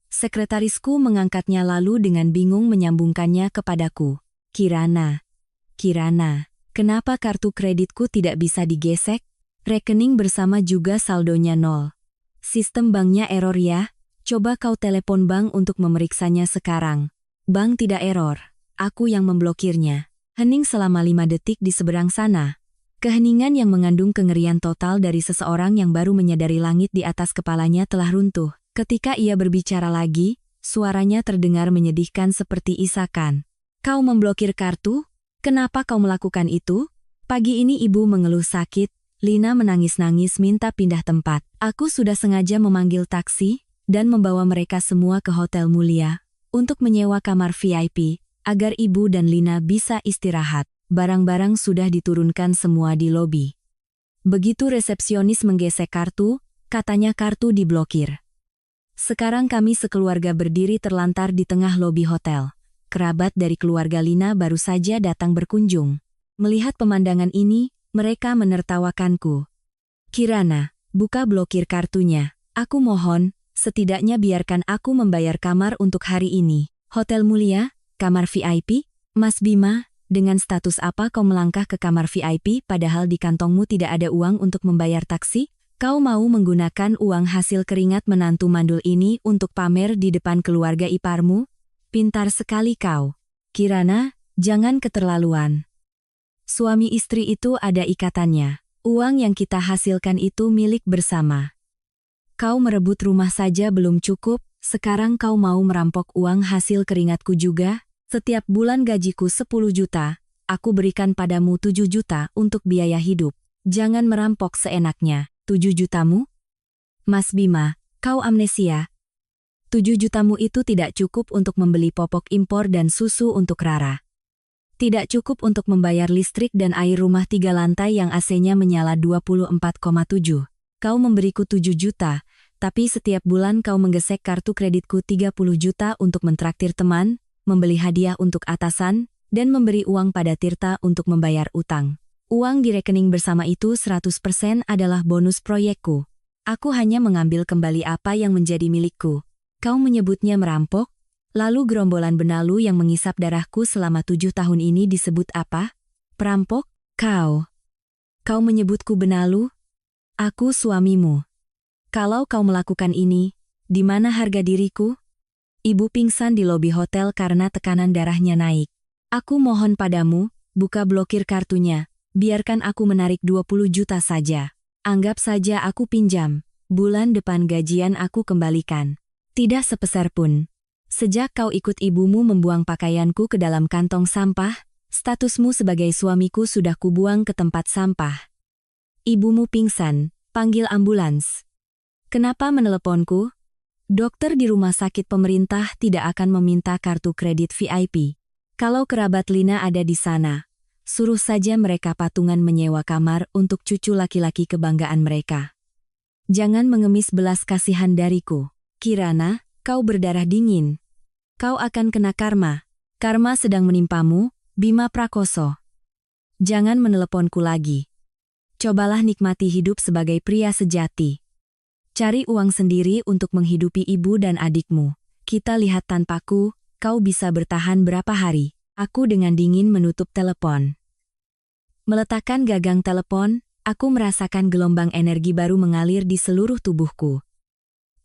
Sekretarisku mengangkatnya lalu dengan bingung menyambungkannya kepadaku. Kirana, kenapa kartu kreditku tidak bisa digesek? Rekening bersama juga saldonya 0. Sistem banknya error ya? Coba kau telepon bank untuk memeriksanya sekarang. Bank tidak error, aku yang memblokirnya. Hening selama 5 detik di seberang sana. Keheningan yang mengandung kengerian total dari seseorang yang baru menyadari langit di atas kepalanya telah runtuh. Ketika ia berbicara lagi, suaranya terdengar menyedihkan seperti isakan. Kau memblokir kartu? Kenapa kau melakukan itu? Pagi ini ibu mengeluh sakit, Lina menangis-nangis minta pindah tempat. Aku sudah sengaja memanggil taksi, dan membawa mereka semua ke Hotel Mulia, untuk menyewa kamar VIP, agar ibu dan Lina bisa istirahat. Barang-barang sudah diturunkan semua di lobi. Begitu resepsionis menggesek kartu, katanya kartu diblokir. Sekarang kami sekeluarga berdiri terlantar di tengah lobi hotel. Kerabat dari keluarga Lina baru saja datang berkunjung. Melihat pemandangan ini, mereka menertawakanku. Kirana, buka blokir kartunya. Aku mohon, setidaknya biarkan aku membayar kamar untuk hari ini. Hotel Mulia, kamar VIP, Mas Bima. Dengan status apa kau melangkah ke kamar VIP padahal di kantongmu tidak ada uang untuk membayar taksi? Kau mau menggunakan uang hasil keringat menantu mandul ini untuk pamer di depan keluarga iparmu? Pintar sekali kau. Kirana, jangan keterlaluan. Suami istri itu ada ikatannya. Uang yang kita hasilkan itu milik bersama. Kau merebut rumah saja belum cukup, sekarang kau mau merampok uang hasil keringatku juga? Setiap bulan gajiku 10 juta, aku berikan padamu 7 juta untuk biaya hidup. Jangan merampok seenaknya. 7 jutamu? Mas Bima, kau amnesia. 7 jutamu itu tidak cukup untuk membeli popok impor dan susu untuk Rara. Tidak cukup untuk membayar listrik dan air rumah 3 lantai yang AC-nya menyala 24,7. Kau memberiku 7 juta, tapi setiap bulan kau menggesek kartu kreditku 30 juta untuk mentraktir teman, membeli hadiah untuk atasan, dan memberi uang pada Tirta untuk membayar utang. Uang di rekening bersama itu 100% adalah bonus proyekku. Aku hanya mengambil kembali apa yang menjadi milikku. Kau menyebutnya merampok? Lalu gerombolan benalu yang mengisap darahku selama 7 tahun ini disebut apa? Perampok? Kau menyebutku benalu? Aku suamimu. Kalau kau melakukan ini, di mana harga diriku? Ibu pingsan di lobi hotel karena tekanan darahnya naik. Aku mohon padamu, buka blokir kartunya. Biarkan aku menarik 20 juta saja. Anggap saja aku pinjam. Bulan depan gajian aku kembalikan. Tidak sepeser pun. Sejak kau ikut ibumu membuang pakaianku ke dalam kantong sampah, statusmu sebagai suamiku sudah kubuang ke tempat sampah. Ibumu pingsan, panggil ambulans. Kenapa meneleponku? Dokter di rumah sakit pemerintah tidak akan meminta kartu kredit VIP. Kalau kerabat Lina ada di sana, suruh saja mereka patungan menyewa kamar untuk cucu laki-laki kebanggaan mereka. Jangan mengemis belas kasihan dariku. Kirana, kau berdarah dingin. Kau akan kena karma. Karma sedang menimpamu, Bima Prakoso. Jangan meneleponku lagi. Cobalah nikmati hidup sebagai pria sejati. Cari uang sendiri untuk menghidupi ibu dan adikmu. Kita lihat tanpaku, kau bisa bertahan berapa hari. Aku dengan dingin menutup telepon. Meletakkan gagang telepon, aku merasakan gelombang energi baru mengalir di seluruh tubuhku.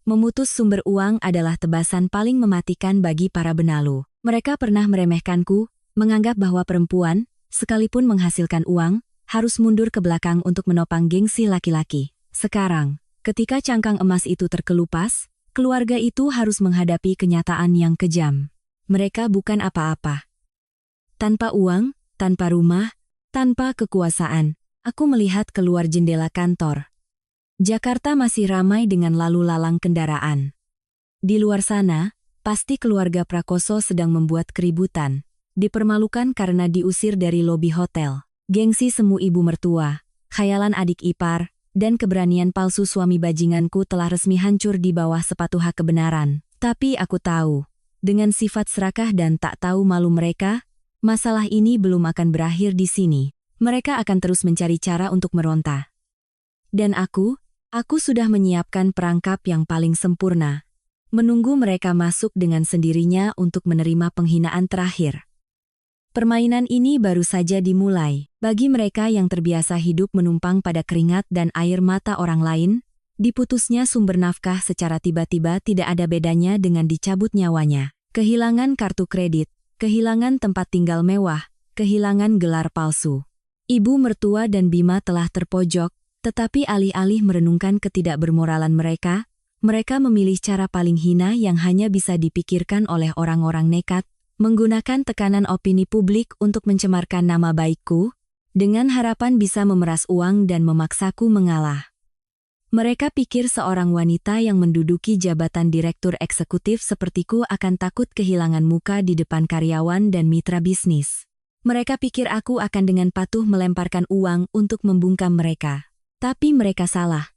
Memutus sumber uang adalah tebasan paling mematikan bagi para benalu. Mereka pernah meremehkanku, menganggap bahwa perempuan, sekalipun menghasilkan uang, harus mundur ke belakang untuk menopang gengsi laki-laki. Sekarang, ketika cangkang emas itu terkelupas, keluarga itu harus menghadapi kenyataan yang kejam. Mereka bukan apa-apa. Tanpa uang, tanpa rumah, tanpa kekuasaan, aku melihat keluar jendela kantor. Jakarta masih ramai dengan lalu lalang kendaraan. Di luar sana, pasti keluarga Prakoso sedang membuat keributan. Dipermalukan karena diusir dari lobi hotel. Gengsi semu ibu mertua, khayalan adik ipar, dan keberanian palsu suami bajinganku telah resmi hancur di bawah sepatu hak kebenaran. Tapi aku tahu, dengan sifat serakah dan tak tahu malu mereka, masalah ini belum akan berakhir di sini. Mereka akan terus mencari cara untuk meronta. Dan aku sudah menyiapkan perangkap yang paling sempurna. Menunggu mereka masuk dengan sendirinya untuk menerima penghinaan terakhir. Permainan ini baru saja dimulai. Bagi mereka yang terbiasa hidup menumpang pada keringat dan air mata orang lain, diputusnya sumber nafkah secara tiba-tiba tidak ada bedanya dengan dicabut nyawanya. Kehilangan kartu kredit, kehilangan tempat tinggal mewah, kehilangan gelar palsu. Ibu mertua dan Bima telah terpojok, tetapi alih-alih merenungkan ketidakbermoralan mereka, mereka memilih cara paling hina yang hanya bisa dipikirkan oleh orang-orang nekat, menggunakan tekanan opini publik untuk mencemarkan nama baikku, dengan harapan bisa memeras uang dan memaksaku mengalah. Mereka pikir seorang wanita yang menduduki jabatan direktur eksekutif sepertiku akan takut kehilangan muka di depan karyawan dan mitra bisnis. Mereka pikir aku akan dengan patuh melemparkan uang untuk membungkam mereka. Tapi mereka salah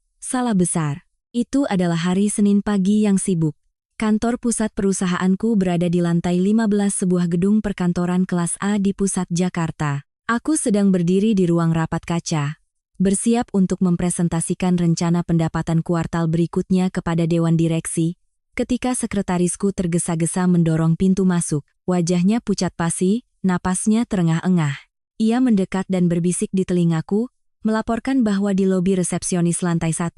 besar. Itu adalah hari Senin pagi yang sibuk. Kantor pusat perusahaanku berada di lantai 15 sebuah gedung perkantoran kelas A di pusat Jakarta. Aku sedang berdiri di ruang rapat kaca, bersiap untuk mempresentasikan rencana pendapatan kuartal berikutnya kepada Dewan Direksi, ketika sekretarisku tergesa-gesa mendorong pintu masuk. Wajahnya pucat pasi, napasnya terengah-engah. Ia mendekat dan berbisik di telingaku, melaporkan bahwa di lobi resepsionis lantai 1,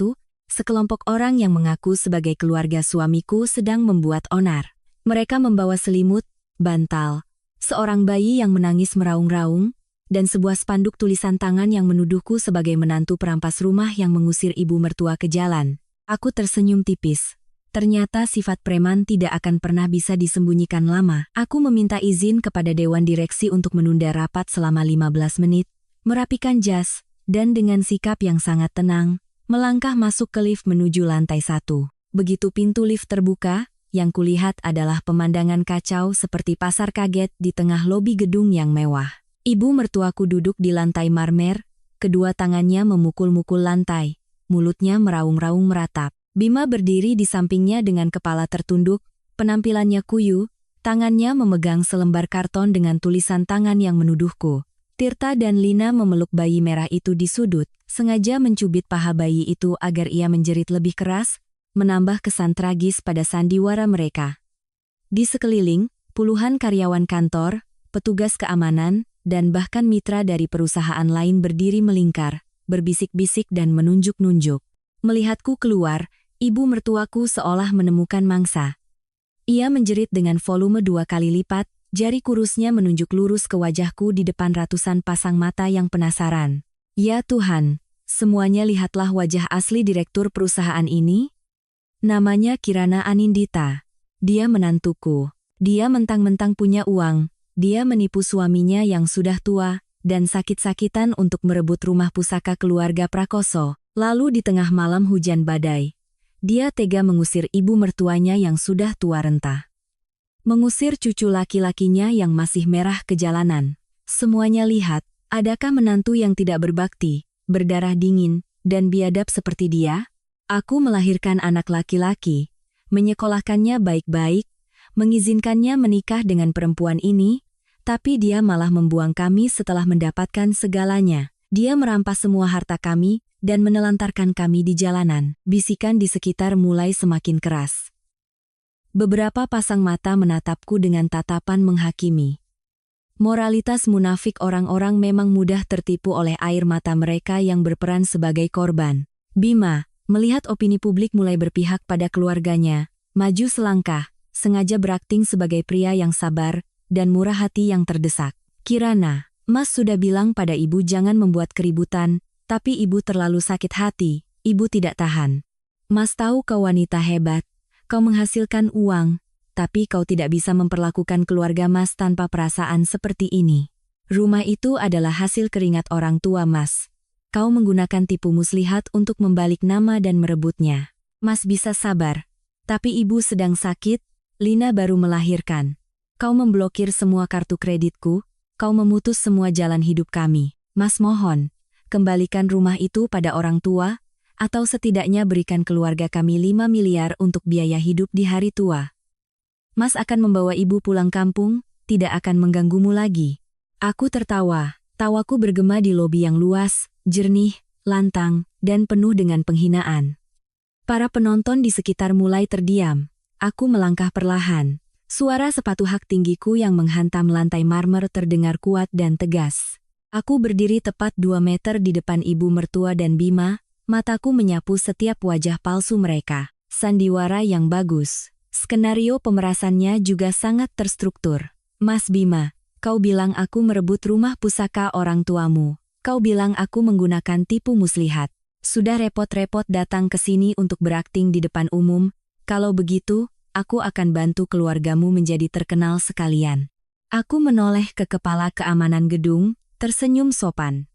sekelompok orang yang mengaku sebagai keluarga suamiku sedang membuat onar. Mereka membawa selimut, bantal, seorang bayi yang menangis meraung-raung, dan sebuah spanduk tulisan tangan yang menuduhku sebagai menantu perampas rumah yang mengusir ibu mertua ke jalan. Aku tersenyum tipis. Ternyata sifat preman tidak akan pernah bisa disembunyikan lama. Aku meminta izin kepada Dewan Direksi untuk menunda rapat selama 15 menit, merapikan jas, dan dengan sikap yang sangat tenang, melangkah masuk ke lift menuju lantai 1. Begitu pintu lift terbuka, yang kulihat adalah pemandangan kacau seperti pasar kaget di tengah lobi gedung yang mewah. Ibu mertuaku duduk di lantai marmer, kedua tangannya memukul-mukul lantai, mulutnya meraung-raung meratap. Bima berdiri di sampingnya dengan kepala tertunduk, penampilannya kuyu, tangannya memegang selembar karton dengan tulisan tangan yang menuduhku. Tirta dan Lina memeluk bayi merah itu di sudut, sengaja mencubit paha bayi itu agar ia menjerit lebih keras, menambah kesan tragis pada sandiwara mereka. Di sekeliling, puluhan karyawan kantor, petugas keamanan, dan bahkan mitra dari perusahaan lain berdiri melingkar, berbisik-bisik dan menunjuk-nunjuk. Melihatku keluar, ibu mertuaku seolah menemukan mangsa. Ia menjerit dengan volume 2 kali lipat, jari kurusnya menunjuk lurus ke wajahku di depan ratusan pasang mata yang penasaran. Ya Tuhan, semuanya lihatlah wajah asli direktur perusahaan ini. Namanya Kirana Anindita. Dia menantuku. Dia mentang-mentang punya uang. Dia menipu suaminya yang sudah tua dan sakit-sakitan untuk merebut rumah pusaka keluarga Prakoso. Lalu di tengah malam hujan badai, dia tega mengusir ibu mertuanya yang sudah tua renta. Mengusir cucu laki-lakinya yang masih merah ke jalanan. Semuanya lihat, adakah menantu yang tidak berbakti, berdarah dingin, dan biadab seperti dia? Aku melahirkan anak laki-laki, menyekolahkannya baik-baik, mengizinkannya menikah dengan perempuan ini, tapi dia malah membuang kami setelah mendapatkan segalanya. Dia merampas semua harta kami dan menelantarkan kami di jalanan. Bisikan di sekitar mulai semakin keras. Beberapa pasang mata menatapku dengan tatapan menghakimi. Moralitas munafik orang-orang memang mudah tertipu oleh air mata mereka yang berperan sebagai korban. Bima, melihat opini publik mulai berpihak pada keluarganya, maju selangkah, sengaja berakting sebagai pria yang sabar dan murah hati yang terdesak. Kirana, Mas sudah bilang pada ibu jangan membuat keributan, tapi ibu terlalu sakit hati, ibu tidak tahan. Mas tahu kau wanita hebat. Kau menghasilkan uang, tapi kau tidak bisa memperlakukan keluarga Mas tanpa perasaan seperti ini. Rumah itu adalah hasil keringat orang tua Mas. Kau menggunakan tipu muslihat untuk membalik nama dan merebutnya. Mas bisa sabar. Tapi ibu sedang sakit, Lina baru melahirkan. Kau memblokir semua kartu kreditku, kau memutus semua jalan hidup kami. Mas mohon, kembalikan rumah itu pada orang tua, atau setidaknya berikan keluarga kami 5 miliar untuk biaya hidup di hari tua. Mas akan membawa ibu pulang kampung, tidak akan mengganggumu lagi. Aku tertawa, tawaku bergema di lobi yang luas, jernih, lantang, dan penuh dengan penghinaan. Para penonton di sekitar mulai terdiam. Aku melangkah perlahan. Suara sepatu hak tinggiku yang menghantam lantai marmer terdengar kuat dan tegas. Aku berdiri tepat 2 meter di depan ibu mertua dan Bima, mataku menyapu setiap wajah palsu mereka. Sandiwara yang bagus. Skenario pemerasannya juga sangat terstruktur. Mas Bima, kau bilang aku merebut rumah pusaka orang tuamu. Kau bilang aku menggunakan tipu muslihat. Sudah repot-repot datang ke sini untuk berakting di depan umum. Kalau begitu, aku akan bantu keluargamu menjadi terkenal sekalian. Aku menoleh ke kepala keamanan gedung, tersenyum sopan.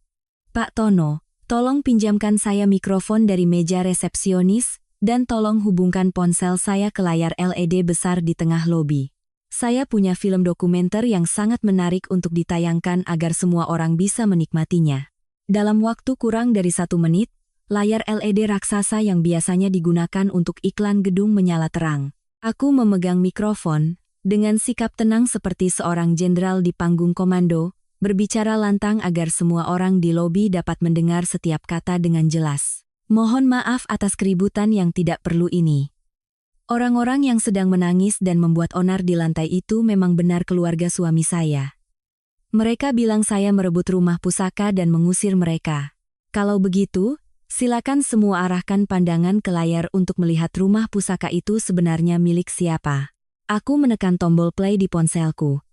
Pak Tono, tolong pinjamkan saya mikrofon dari meja resepsionis, dan tolong hubungkan ponsel saya ke layar LED besar di tengah lobi. Saya punya film dokumenter yang sangat menarik untuk ditayangkan agar semua orang bisa menikmatinya. Dalam waktu kurang dari 1 menit, layar LED raksasa yang biasanya digunakan untuk iklan gedung menyala terang. Aku memegang mikrofon, dengan sikap tenang seperti seorang jenderal di panggung komando, berbicara lantang agar semua orang di lobi dapat mendengar setiap kata dengan jelas. Mohon maaf atas keributan yang tidak perlu ini. Orang-orang yang sedang menangis dan membuat onar di lantai itu memang benar keluarga suami saya. Mereka bilang saya merebut rumah pusaka dan mengusir mereka. Kalau begitu, silakan semua arahkan pandangan ke layar untuk melihat rumah pusaka itu sebenarnya milik siapa. Aku menekan tombol play di ponselku.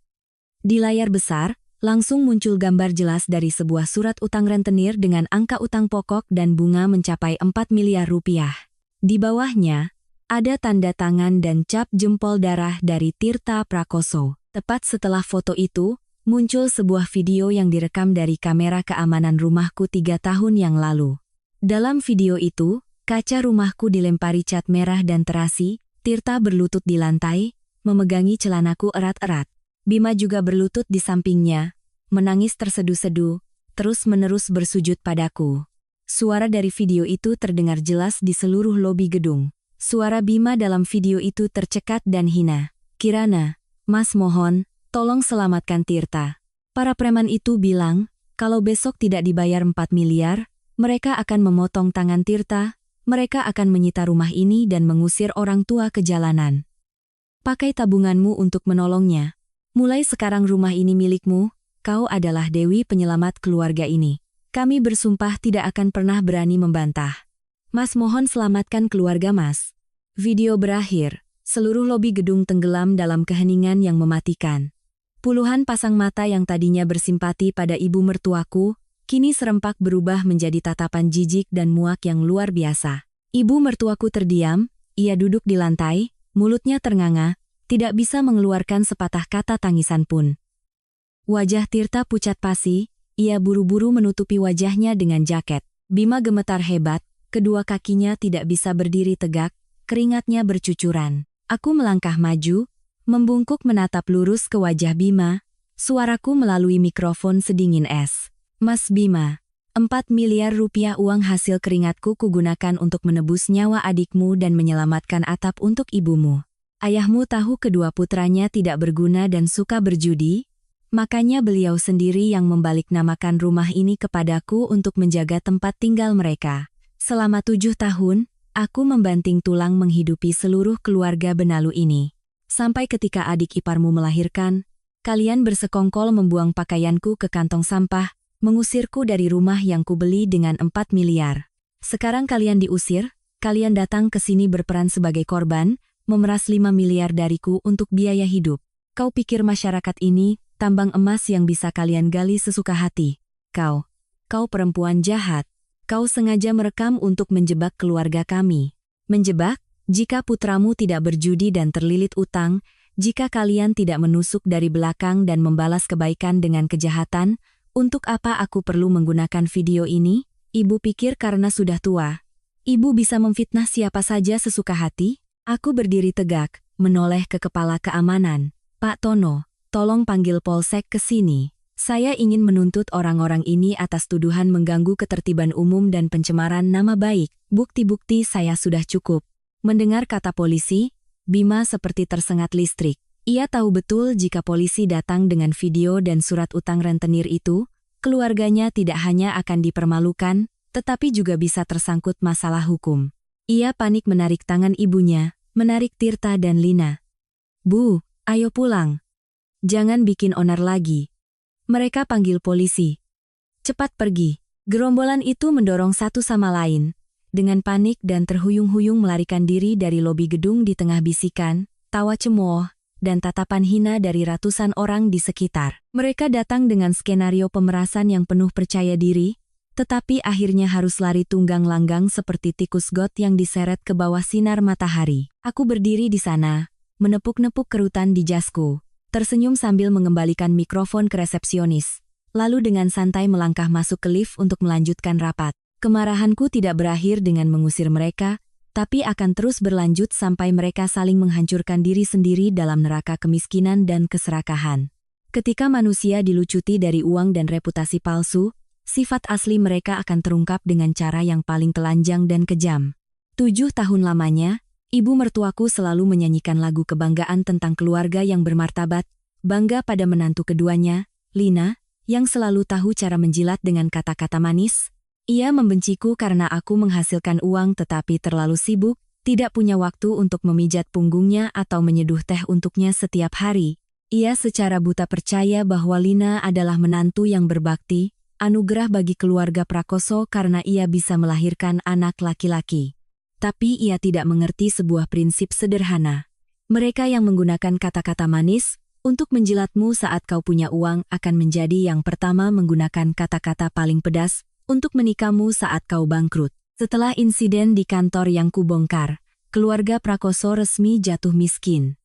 Di layar besar, langsung muncul gambar jelas dari sebuah surat utang rentenir dengan angka utang pokok dan bunga mencapai 4 miliar rupiah. Di bawahnya, ada tanda tangan dan cap jempol darah dari Tirta Prakoso. Tepat setelah foto itu, muncul sebuah video yang direkam dari kamera keamanan rumahku 3 tahun yang lalu. Dalam video itu, kaca rumahku dilempari cat merah dan terasi, Tirta berlutut di lantai, memegangi celanaku erat-erat. Bima juga berlutut di sampingnya, menangis terseduh-seduh, terus-menerus bersujud padaku. Suara dari video itu terdengar jelas di seluruh lobi gedung. Suara Bima dalam video itu tercekat dan hina. "Kirana, Mas mohon, tolong selamatkan Tirta." Para preman itu bilang, kalau besok tidak dibayar 4 miliar, mereka akan memotong tangan Tirta, mereka akan menyita rumah ini dan mengusir orang tua ke jalanan. Pakai tabunganmu untuk menolongnya. Mulai sekarang rumah ini milikmu, kau adalah dewi penyelamat keluarga ini. Kami bersumpah tidak akan pernah berani membantah. Mas mohon selamatkan keluarga Mas. Video berakhir, seluruh lobi gedung tenggelam dalam keheningan yang mematikan. Puluhan pasang mata yang tadinya bersimpati pada ibu mertuaku, kini serempak berubah menjadi tatapan jijik dan muak yang luar biasa. Ibu mertuaku terdiam, ia duduk di lantai, mulutnya ternganga, tidak bisa mengeluarkan sepatah kata tangisan pun. Wajah Tirta pucat pasi, ia buru-buru menutupi wajahnya dengan jaket. Bima gemetar hebat, kedua kakinya tidak bisa berdiri tegak, keringatnya bercucuran. Aku melangkah maju, membungkuk menatap lurus ke wajah Bima, suaraku melalui mikrofon sedingin es. "Mas Bima, 4 miliar rupiah uang hasil keringatku kugunakan untuk menebus nyawa adikmu dan menyelamatkan atap untuk ibumu. Ayahmu tahu kedua putranya tidak berguna dan suka berjudi, makanya beliau sendiri yang membaliknamakan rumah ini kepadaku untuk menjaga tempat tinggal mereka. Selama 7 tahun, aku membanting tulang menghidupi seluruh keluarga benalu ini. Sampai ketika adik iparmu melahirkan, kalian bersekongkol membuang pakaianku ke kantong sampah, mengusirku dari rumah yang kubeli dengan 4 miliar. Sekarang kalian diusir, kalian datang ke sini berperan sebagai korban, memeras 5 miliar dariku untuk biaya hidup. Kau pikir masyarakat ini tambang emas yang bisa kalian gali sesuka hati? Kau perempuan jahat. Kau sengaja merekam untuk menjebak keluarga kami. Menjebak, jika putramu tidak berjudi dan terlilit utang, jika kalian tidak menusuk dari belakang dan membalas kebaikan dengan kejahatan, untuk apa aku perlu menggunakan video ini? Ibu pikir karena sudah tua, ibu bisa memfitnah siapa saja sesuka hati? Aku berdiri tegak, menoleh ke kepala keamanan. "Pak Tono, tolong panggil Polsek ke sini. Saya ingin menuntut orang-orang ini atas tuduhan mengganggu ketertiban umum dan pencemaran nama baik. Bukti-bukti saya sudah cukup." Mendengar kata polisi, Bima seperti tersengat listrik. Ia tahu betul jika polisi datang dengan video dan surat utang rentenir itu, keluarganya tidak hanya akan dipermalukan, tetapi juga bisa tersangkut masalah hukum. Ia panik menarik tangan ibunya, menarik Tirta dan Lina. "Bu, ayo pulang. Jangan bikin onar lagi." Mereka panggil polisi. "Cepat pergi." Gerombolan itu mendorong satu sama lain. Dengan panik dan terhuyung-huyung melarikan diri dari lobi gedung di tengah bisikan, tawa cemooh, dan tatapan hina dari ratusan orang di sekitar. Mereka datang dengan skenario pemerasan yang penuh percaya diri, tetapi akhirnya harus lari tunggang langgang seperti tikus got yang diseret ke bawah sinar matahari. Aku berdiri di sana, menepuk-nepuk kerutan di jasku, tersenyum sambil mengembalikan mikrofon ke resepsionis, lalu dengan santai melangkah masuk ke lift untuk melanjutkan rapat. Kemarahanku tidak berakhir dengan mengusir mereka, tapi akan terus berlanjut sampai mereka saling menghancurkan diri sendiri dalam neraka kemiskinan dan keserakahan. Ketika manusia dilucuti dari uang dan reputasi palsu, sifat asli mereka akan terungkap dengan cara yang paling telanjang dan kejam. 7 tahun lamanya, ibu mertuaku selalu menyanyikan lagu kebanggaan tentang keluarga yang bermartabat, bangga pada menantu keduanya, Lina, yang selalu tahu cara menjilat dengan kata-kata manis. Ia membenciku karena aku menghasilkan uang tetapi terlalu sibuk, tidak punya waktu untuk memijat punggungnya atau menyeduh teh untuknya setiap hari. Ia secara buta percaya bahwa Lina adalah menantu yang berbakti, anugerah bagi keluarga Prakoso karena ia bisa melahirkan anak laki-laki. Tapi ia tidak mengerti sebuah prinsip sederhana. Mereka yang menggunakan kata-kata manis untuk menjilatmu saat kau punya uang akan menjadi yang pertama menggunakan kata-kata paling pedas untuk menikahmu saat kau bangkrut. Setelah insiden di kantor yang kubongkar, keluarga Prakoso resmi jatuh miskin.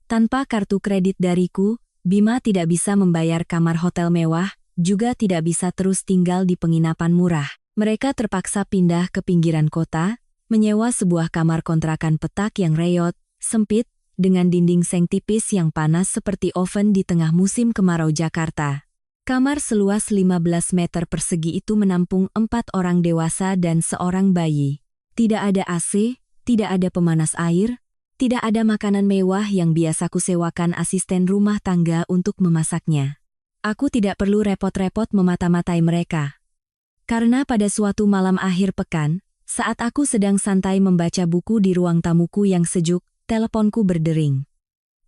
Tanpa kartu kredit dariku, Bima tidak bisa membayar kamar hotel mewah, juga tidak bisa terus tinggal di penginapan murah. Mereka terpaksa pindah ke pinggiran kota, menyewa sebuah kamar kontrakan petak yang reot, sempit, dengan dinding seng tipis yang panas seperti oven di tengah musim kemarau Jakarta. Kamar seluas 15 meter persegi itu menampung 4 orang dewasa dan seorang bayi. Tidak ada AC, tidak ada pemanas air, tidak ada makanan mewah yang biasa kusewakan asisten rumah tangga untuk memasaknya. Aku tidak perlu repot-repot memata-matai mereka. Karena pada suatu malam akhir pekan, saat aku sedang santai membaca buku di ruang tamuku yang sejuk, teleponku berdering.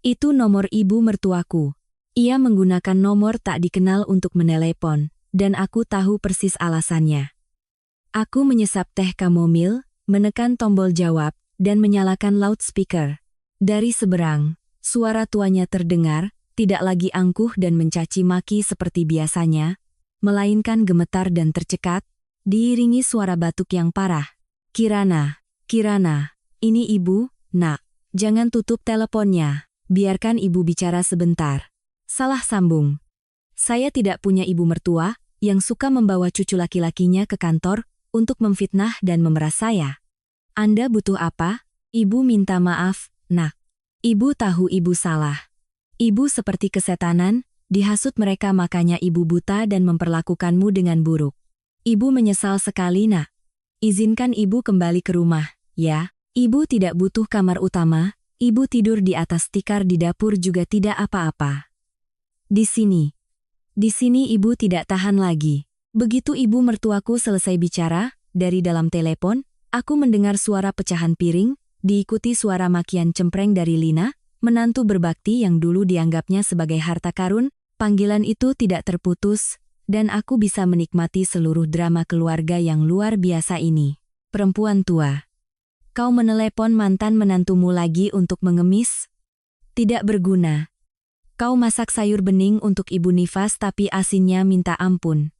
Itu nomor ibu mertuaku. Ia menggunakan nomor tak dikenal untuk menelepon, dan aku tahu persis alasannya. Aku menyesap teh kamomil, menekan tombol jawab, dan menyalakan loudspeaker. Dari seberang, suara tuanya terdengar, tidak lagi angkuh dan mencaci maki seperti biasanya, melainkan gemetar dan tercekat, diiringi suara batuk yang parah. Kirana, ini ibu, nak. Jangan tutup teleponnya, biarkan ibu bicara sebentar. Salah sambung. Saya tidak punya ibu mertua yang suka membawa cucu laki-lakinya ke kantor untuk memfitnah dan memeras saya. Anda butuh apa? Ibu minta maaf, nak. Ibu tahu ibu salah. Ibu seperti kesetanan, dihasut mereka makanya ibu buta dan memperlakukanmu dengan buruk. Ibu menyesal sekali, nak. Izinkan ibu kembali ke rumah, ya. Ibu tidak butuh kamar utama, ibu tidur di atas tikar di dapur juga tidak apa-apa. Di sini ibu tidak tahan lagi. Begitu ibu mertuaku selesai bicara, dari dalam telepon, aku mendengar suara pecahan piring, diikuti suara makian cempreng dari Lina, menantu berbakti yang dulu dianggapnya sebagai harta karun. Panggilan itu tidak terputus, dan aku bisa menikmati seluruh drama keluarga yang luar biasa ini. Perempuan tua. Kau menelepon mantan menantumu lagi untuk mengemis? Tidak berguna. Kau masak sayur bening untuk Ibu Nifas tapi asinnya minta ampun.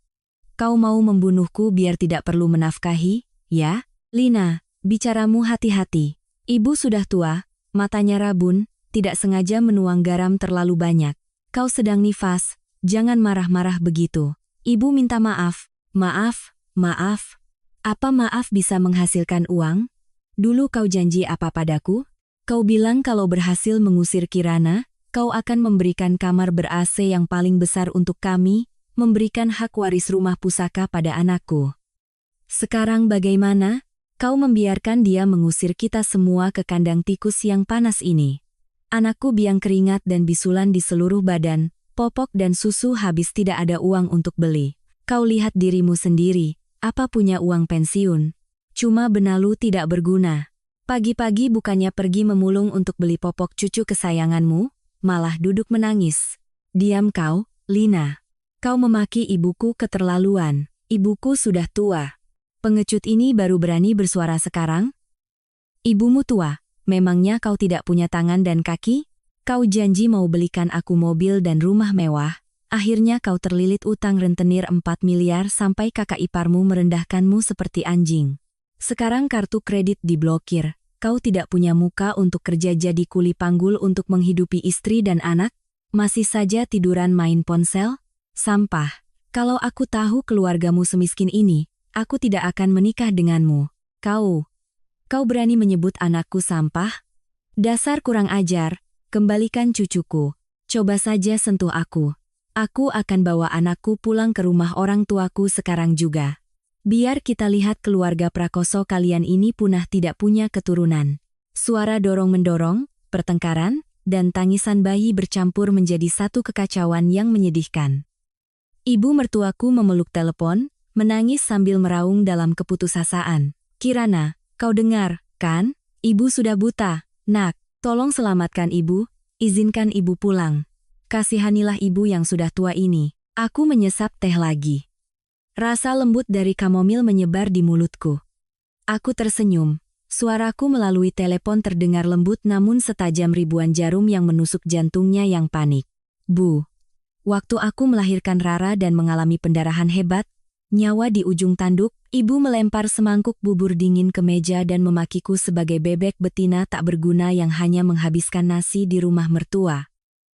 Kau mau membunuhku biar tidak perlu menafkahi, ya? Lina, bicaramu hati-hati. Ibu sudah tua, matanya rabun, tidak sengaja menuang garam terlalu banyak. Kau sedang nifas, jangan marah-marah begitu. Ibu minta maaf. Maaf. Apa maaf bisa menghasilkan uang? Dulu kau janji apa padaku? Kau bilang kalau berhasil mengusir Kirana, kau akan memberikan kamar ber-AC yang paling besar untuk kami, memberikan hak waris rumah pusaka pada anakku. Sekarang bagaimana? Kau membiarkan dia mengusir kita semua ke kandang tikus yang panas ini. Anakku biang keringat dan bisulan di seluruh badan, popok dan susu habis tidak ada uang untuk beli. Kau lihat dirimu sendiri, apa punya uang pensiun? Cuma benalu tidak berguna. Pagi-pagi bukannya pergi memulung untuk beli popok cucu kesayanganmu, malah duduk menangis. Diam kau, Lina. Kau memaki ibuku keterlaluan. Ibuku sudah tua. Pengecut ini baru berani bersuara sekarang? Ibumu tua, memangnya kau tidak punya tangan dan kaki? Kau janji mau belikan aku mobil dan rumah mewah, akhirnya kau terlilit utang rentenir 4 miliar sampai kakak iparmu merendahkanmu seperti anjing. Sekarang kartu kredit diblokir. Kau tidak punya muka untuk kerja jadi kuli panggul untuk menghidupi istri dan anak? Masih saja tiduran main ponsel? Sampah. Kalau aku tahu keluargamu semiskin ini, aku tidak akan menikah denganmu. Kau berani menyebut anakku sampah? Dasar kurang ajar, kembalikan cucuku. Coba saja sentuh aku. Aku akan bawa anakku pulang ke rumah orang tuaku sekarang juga. Biar kita lihat keluarga Prakoso kalian ini punah tidak punya keturunan. Suara dorong-mendorong, pertengkaran, dan tangisan bayi bercampur menjadi satu kekacauan yang menyedihkan. Ibu mertuaku memeluk telepon, menangis sambil meraung dalam keputusasaan. Kirana, kau dengar, kan? Ibu sudah buta. Nak, tolong selamatkan ibu, izinkan ibu pulang. Kasihanilah ibu yang sudah tua ini. Aku menyesap teh lagi. Rasa lembut dari kamomil menyebar di mulutku. Aku tersenyum. Suaraku melalui telepon terdengar lembut namun setajam ribuan jarum yang menusuk jantungnya yang panik. Bu. Waktu aku melahirkan Rara dan mengalami pendarahan hebat, nyawa di ujung tanduk, ibu melempar semangkuk bubur dingin ke meja dan memakiku sebagai bebek betina tak berguna yang hanya menghabiskan nasi di rumah mertua.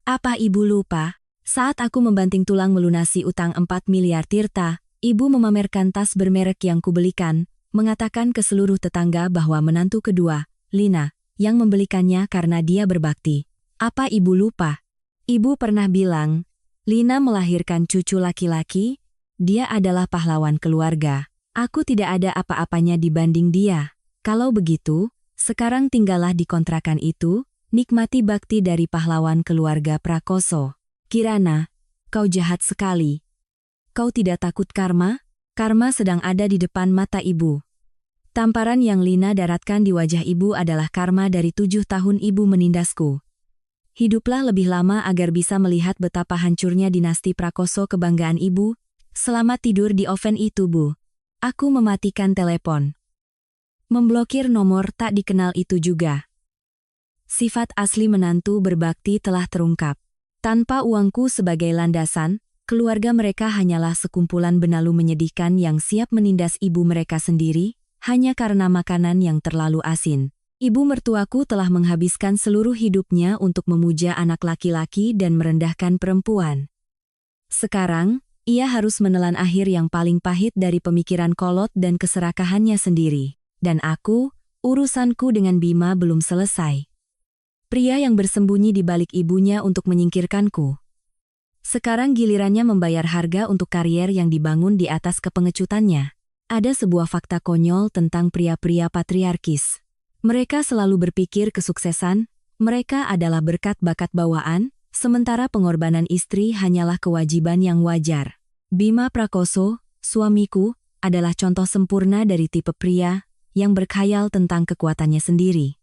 Apa ibu lupa? Saat aku membanting tulang melunasi utang 4 miliar tirta, ibu memamerkan tas bermerek yang kubelikan, mengatakan ke seluruh tetangga bahwa menantu kedua, Lina, yang membelikannya karena dia berbakti. Apa ibu lupa? Ibu pernah bilang, Lina melahirkan cucu laki-laki, dia adalah pahlawan keluarga. Aku tidak ada apa-apanya dibanding dia. Kalau begitu, sekarang tinggallah di kontrakan itu, nikmati bakti dari pahlawan keluarga Prakoso. Kirana, kau jahat sekali. Kau tidak takut karma? Karma sedang ada di depan mata ibu. Tamparan yang Lina daratkan di wajah ibu adalah karma dari 7 tahun ibu menindasku. Hiduplah lebih lama agar bisa melihat betapa hancurnya dinasti Prakoso kebanggaan ibu. Selamat tidur di oven itu, Bu. Aku mematikan telepon. Memblokir nomor tak dikenal itu juga. Sifat asli menantu berbakti telah terungkap. Tanpa uangku sebagai landasan, keluarga mereka hanyalah sekumpulan benalu menyedihkan yang siap menindas ibu mereka sendiri, hanya karena makanan yang terlalu asin. Ibu mertuaku telah menghabiskan seluruh hidupnya untuk memuja anak laki-laki dan merendahkan perempuan. Sekarang, ia harus menelan akhir yang paling pahit dari pemikiran kolot dan keserakahannya sendiri. Dan aku, urusanku dengan Bima belum selesai. Pria yang bersembunyi di balik ibunya untuk menyingkirkanku. Sekarang gilirannya membayar harga untuk karier yang dibangun di atas kepengecutannya. Ada sebuah fakta konyol tentang pria-pria patriarkis. Mereka selalu berpikir kesuksesan, mereka adalah berkat bakat bawaan, sementara pengorbanan istri hanyalah kewajiban yang wajar. Bima Prakoso, suamiku, adalah contoh sempurna dari tipe pria yang berkhayal tentang kekuatannya sendiri.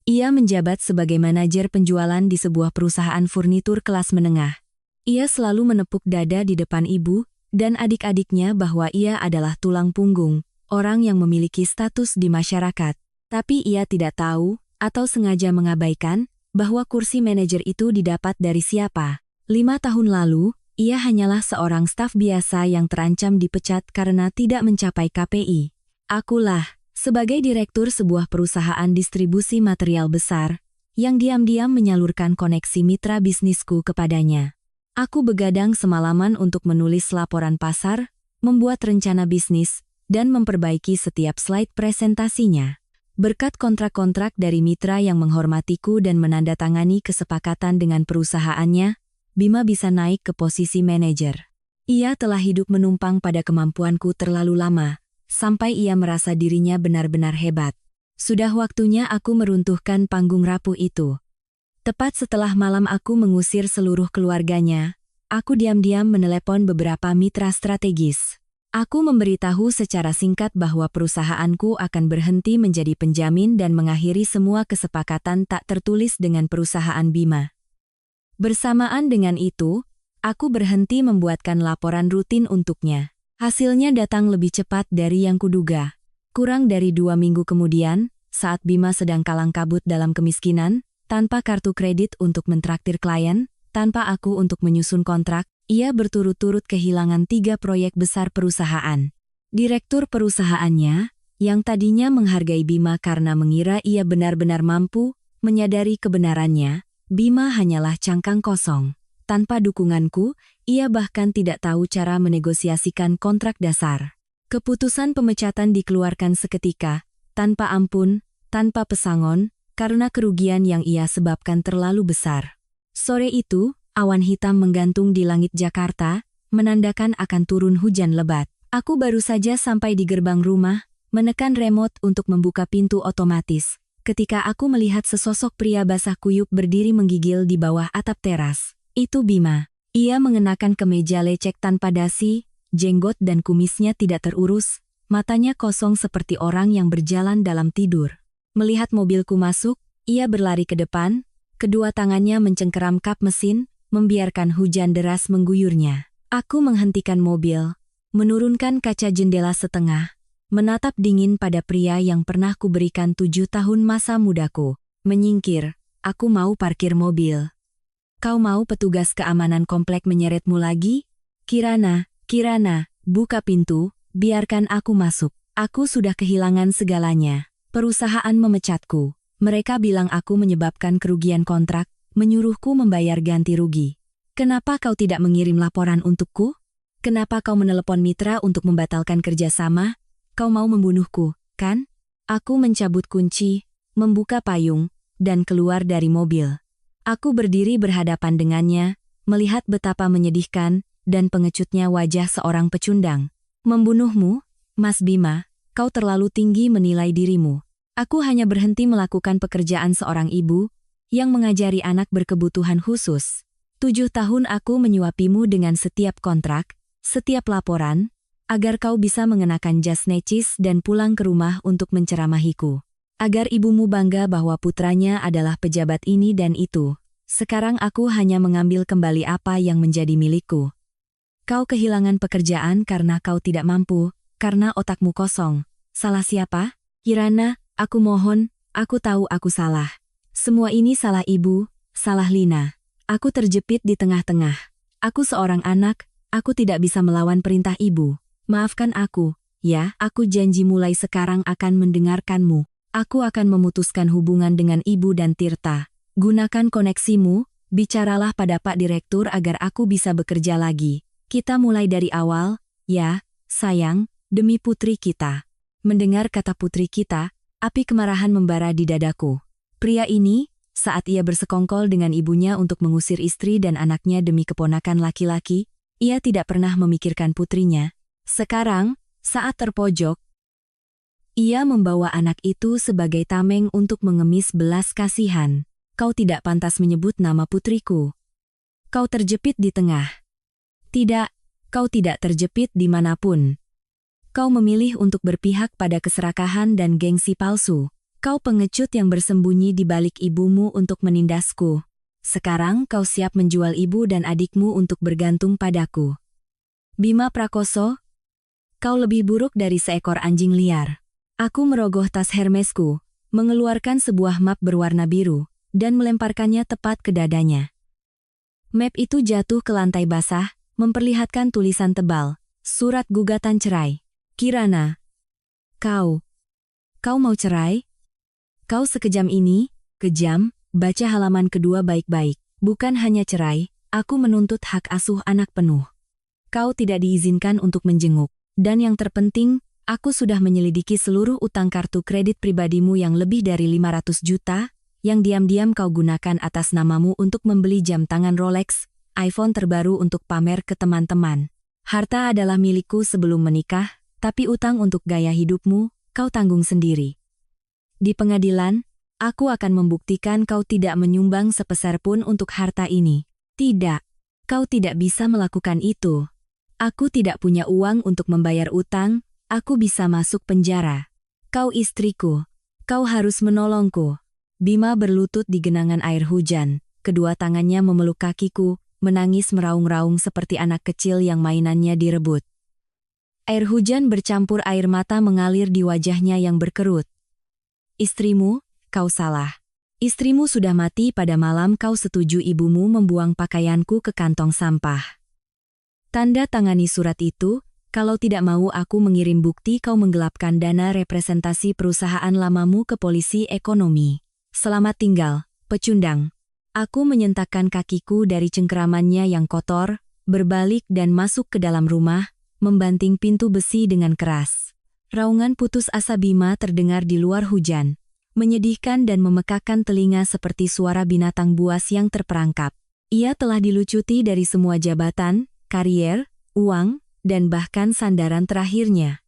Ia menjabat sebagai manajer penjualan di sebuah perusahaan furnitur kelas menengah. Ia selalu menepuk dada di depan ibu dan adik-adiknya bahwa ia adalah tulang punggung, orang yang memiliki status di masyarakat. Tapi ia tidak tahu, atau sengaja mengabaikan, bahwa kursi manajer itu didapat dari siapa. 5 tahun lalu, ia hanyalah seorang staf biasa yang terancam dipecat karena tidak mencapai KPI. Akulah, sebagai direktur sebuah perusahaan distribusi material besar, yang diam-diam menyalurkan koneksi mitra bisnisku kepadanya. Aku begadang semalaman untuk menulis laporan pasar, membuat rencana bisnis, dan memperbaiki setiap slide presentasinya. Berkat kontrak-kontrak dari mitra yang menghormatiku dan menandatangani kesepakatan dengan perusahaannya, Bima bisa naik ke posisi manajer. Ia telah hidup menumpang pada kemampuanku terlalu lama, sampai ia merasa dirinya benar-benar hebat. Sudah waktunya aku meruntuhkan panggung rapuh itu. Tepat setelah malam aku mengusir seluruh keluarganya, aku diam-diam menelepon beberapa mitra strategis. Aku memberitahu secara singkat bahwa perusahaanku akan berhenti menjadi penjamin dan mengakhiri semua kesepakatan tak tertulis dengan perusahaan Bima. Bersamaan dengan itu, aku berhenti membuatkan laporan rutin untuknya. Hasilnya datang lebih cepat dari yang kuduga. Kurang dari 2 minggu kemudian, saat Bima sedang kalang kabut dalam kemiskinan, tanpa kartu kredit untuk mentraktir klien, tanpa aku untuk menyusun kontrak, ia berturut-turut kehilangan 3 proyek besar perusahaan. Direktur perusahaannya, yang tadinya menghargai Bima karena mengira ia benar-benar mampu, menyadari kebenarannya, Bima hanyalah cangkang kosong. Tanpa dukunganku, ia bahkan tidak tahu cara menegosiasikan kontrak dasar. Keputusan pemecatan dikeluarkan seketika, tanpa ampun, tanpa pesangon, karena kerugian yang ia sebabkan terlalu besar. Sore itu, awan hitam menggantung di langit Jakarta, menandakan akan turun hujan lebat. Aku baru saja sampai di gerbang rumah, menekan remote untuk membuka pintu otomatis, ketika aku melihat sesosok pria basah kuyup berdiri menggigil di bawah atap teras. Itu Bima. Ia mengenakan kemeja lecek tanpa dasi, jenggot dan kumisnya tidak terurus, matanya kosong seperti orang yang berjalan dalam tidur. Melihat mobilku masuk, ia berlari ke depan, kedua tangannya mencengkeram kap mesin, membiarkan hujan deras mengguyurnya. Aku menghentikan mobil, menurunkan kaca jendela setengah, menatap dingin pada pria yang pernah kuberikan 7 tahun masa mudaku. Menyingkir, aku mau parkir mobil. Kau mau petugas keamanan komplek menyeretmu lagi? Kirana, buka pintu, biarkan aku masuk. Aku sudah kehilangan segalanya. Perusahaan memecatku. Mereka bilang aku menyebabkan kerugian kontrak, menyuruhku membayar ganti rugi. Kenapa kau tidak mengirim laporan untukku? Kenapa kau menelepon mitra untuk membatalkan kerjasama? Kau mau membunuhku, kan? Aku mencabut kunci, membuka payung, dan keluar dari mobil. Aku berdiri berhadapan dengannya, melihat betapa menyedihkan dan pengecutnya wajah seorang pecundang. Membunuhmu, Mas Bima, kau terlalu tinggi menilai dirimu. Aku hanya berhenti melakukan pekerjaan seorang ibu yang mengajari anak berkebutuhan khusus. 7 tahun aku menyuapimu dengan setiap kontrak, setiap laporan, agar kau bisa mengenakan jas necis dan pulang ke rumah untuk menceramahiku. Agar ibumu bangga bahwa putranya adalah pejabat ini dan itu. Sekarang aku hanya mengambil kembali apa yang menjadi milikku. Kau kehilangan pekerjaan karena kau tidak mampu, karena otakmu kosong. Salah siapa? Kirana, aku mohon, aku tahu aku salah. Semua ini salah ibu, salah Lina. Aku terjepit di tengah-tengah. Aku seorang anak, aku tidak bisa melawan perintah ibu. Maafkan aku, ya, aku janji mulai sekarang akan mendengarkanmu. Aku akan memutuskan hubungan dengan ibu dan Tirta. Gunakan koneksimu, bicaralah pada Pak Direktur agar aku bisa bekerja lagi. Kita mulai dari awal, ya, sayang, demi putri kita. Mendengar kata putri kita, api kemarahan membara di dadaku. Pria ini, saat ia bersekongkol dengan ibunya untuk mengusir istri dan anaknya demi keponakan laki-laki, ia tidak pernah memikirkan putrinya. Sekarang, saat terpojok, ia membawa anak itu sebagai tameng untuk mengemis belas kasihan. Kau tidak pantas menyebut nama putriku. Kau terjepit di tengah. Tidak, kau tidak terjepit dimanapun. Kau memilih untuk berpihak pada keserakahan dan gengsi palsu. Kau pengecut yang bersembunyi di balik ibumu untuk menindasku. Sekarang kau siap menjual ibu dan adikmu untuk bergantung padaku. Bima Prakoso, kau lebih buruk dari seekor anjing liar. Aku merogoh tas Hermesku, mengeluarkan sebuah map berwarna biru, dan melemparkannya tepat ke dadanya. Map itu jatuh ke lantai basah, memperlihatkan tulisan tebal, surat gugatan cerai. Kirana, kau mau cerai? Kau sekejam ini, kejam, baca halaman kedua baik-baik. Bukan hanya cerai, aku menuntut hak asuh anak penuh. Kau tidak diizinkan untuk menjenguk. Dan yang terpenting, aku sudah menyelidiki seluruh utang kartu kredit pribadimu yang lebih dari 500 juta, yang diam-diam kau gunakan atas namamu untuk membeli jam tangan Rolex, iPhone terbaru untuk pamer ke teman-teman. Harta adalah milikku sebelum menikah, tapi utang untuk gaya hidupmu, kau tanggung sendiri. Di pengadilan, aku akan membuktikan kau tidak menyumbang sepeser pun untuk harta ini. Tidak, kau tidak bisa melakukan itu. Aku tidak punya uang untuk membayar utang, aku bisa masuk penjara. Kau istriku, kau harus menolongku. Bima berlutut di genangan air hujan, kedua tangannya memeluk kakiku, menangis meraung-raung seperti anak kecil yang mainannya direbut. Air hujan bercampur air mata mengalir di wajahnya yang berkerut. Istrimu, kau salah. Istrimu sudah mati pada malam kau setuju ibumu membuang pakaianku ke kantong sampah. Tanda tangani surat itu, kalau tidak mau aku mengirim bukti kau menggelapkan dana representasi perusahaan lamamu ke polisi ekonomi. Selamat tinggal, pecundang. Aku menyentakkan kakiku dari cengkeramannya yang kotor, berbalik dan masuk ke dalam rumah, membanting pintu besi dengan keras. Raungan putus asa Bima terdengar di luar hujan, menyedihkan dan memekakan telinga seperti suara binatang buas yang terperangkap. Ia telah dilucuti dari semua jabatan, karier, uang, dan bahkan sandaran terakhirnya.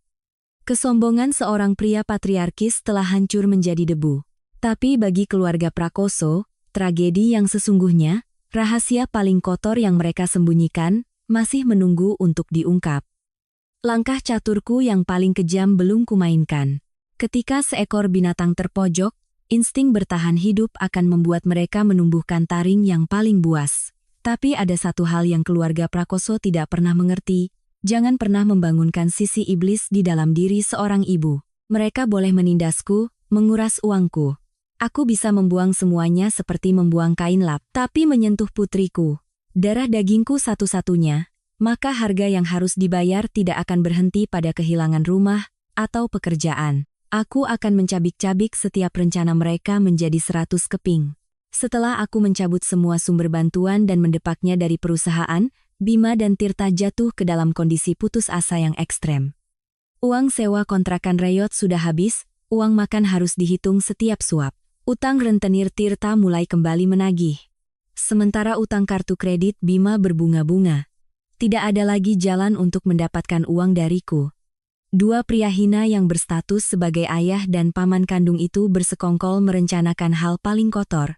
Kesombongan seorang pria patriarkis telah hancur menjadi debu. Tapi bagi keluarga Prakoso, tragedi yang sesungguhnya, rahasia paling kotor yang mereka sembunyikan, masih menunggu untuk diungkap. Langkah caturku yang paling kejam belum kumainkan. Ketika seekor binatang terpojok, insting bertahan hidup akan membuat mereka menumbuhkan taring yang paling buas. Tapi ada satu hal yang keluarga Prakoso tidak pernah mengerti, jangan pernah membangunkan sisi iblis di dalam diri seorang ibu. Mereka boleh menindasku, menguras uangku. Aku bisa membuang semuanya seperti membuang kain lap, tapi menyentuh putriku, darah dagingku satu-satunya, maka harga yang harus dibayar tidak akan berhenti pada kehilangan rumah atau pekerjaan. Aku akan mencabik-cabik setiap rencana mereka menjadi 100 keping. Setelah aku mencabut semua sumber bantuan dan mendepaknya dari perusahaan, Bima dan Tirta jatuh ke dalam kondisi putus asa yang ekstrem. Uang sewa kontrakan reyot sudah habis, uang makan harus dihitung setiap suap. Utang rentenir Tirta mulai kembali menagih. Sementara utang kartu kredit Bima berbunga-bunga. Tidak ada lagi jalan untuk mendapatkan uang dariku. Dua pria hina yang berstatus sebagai ayah dan paman kandung itu bersekongkol merencanakan hal paling kotor.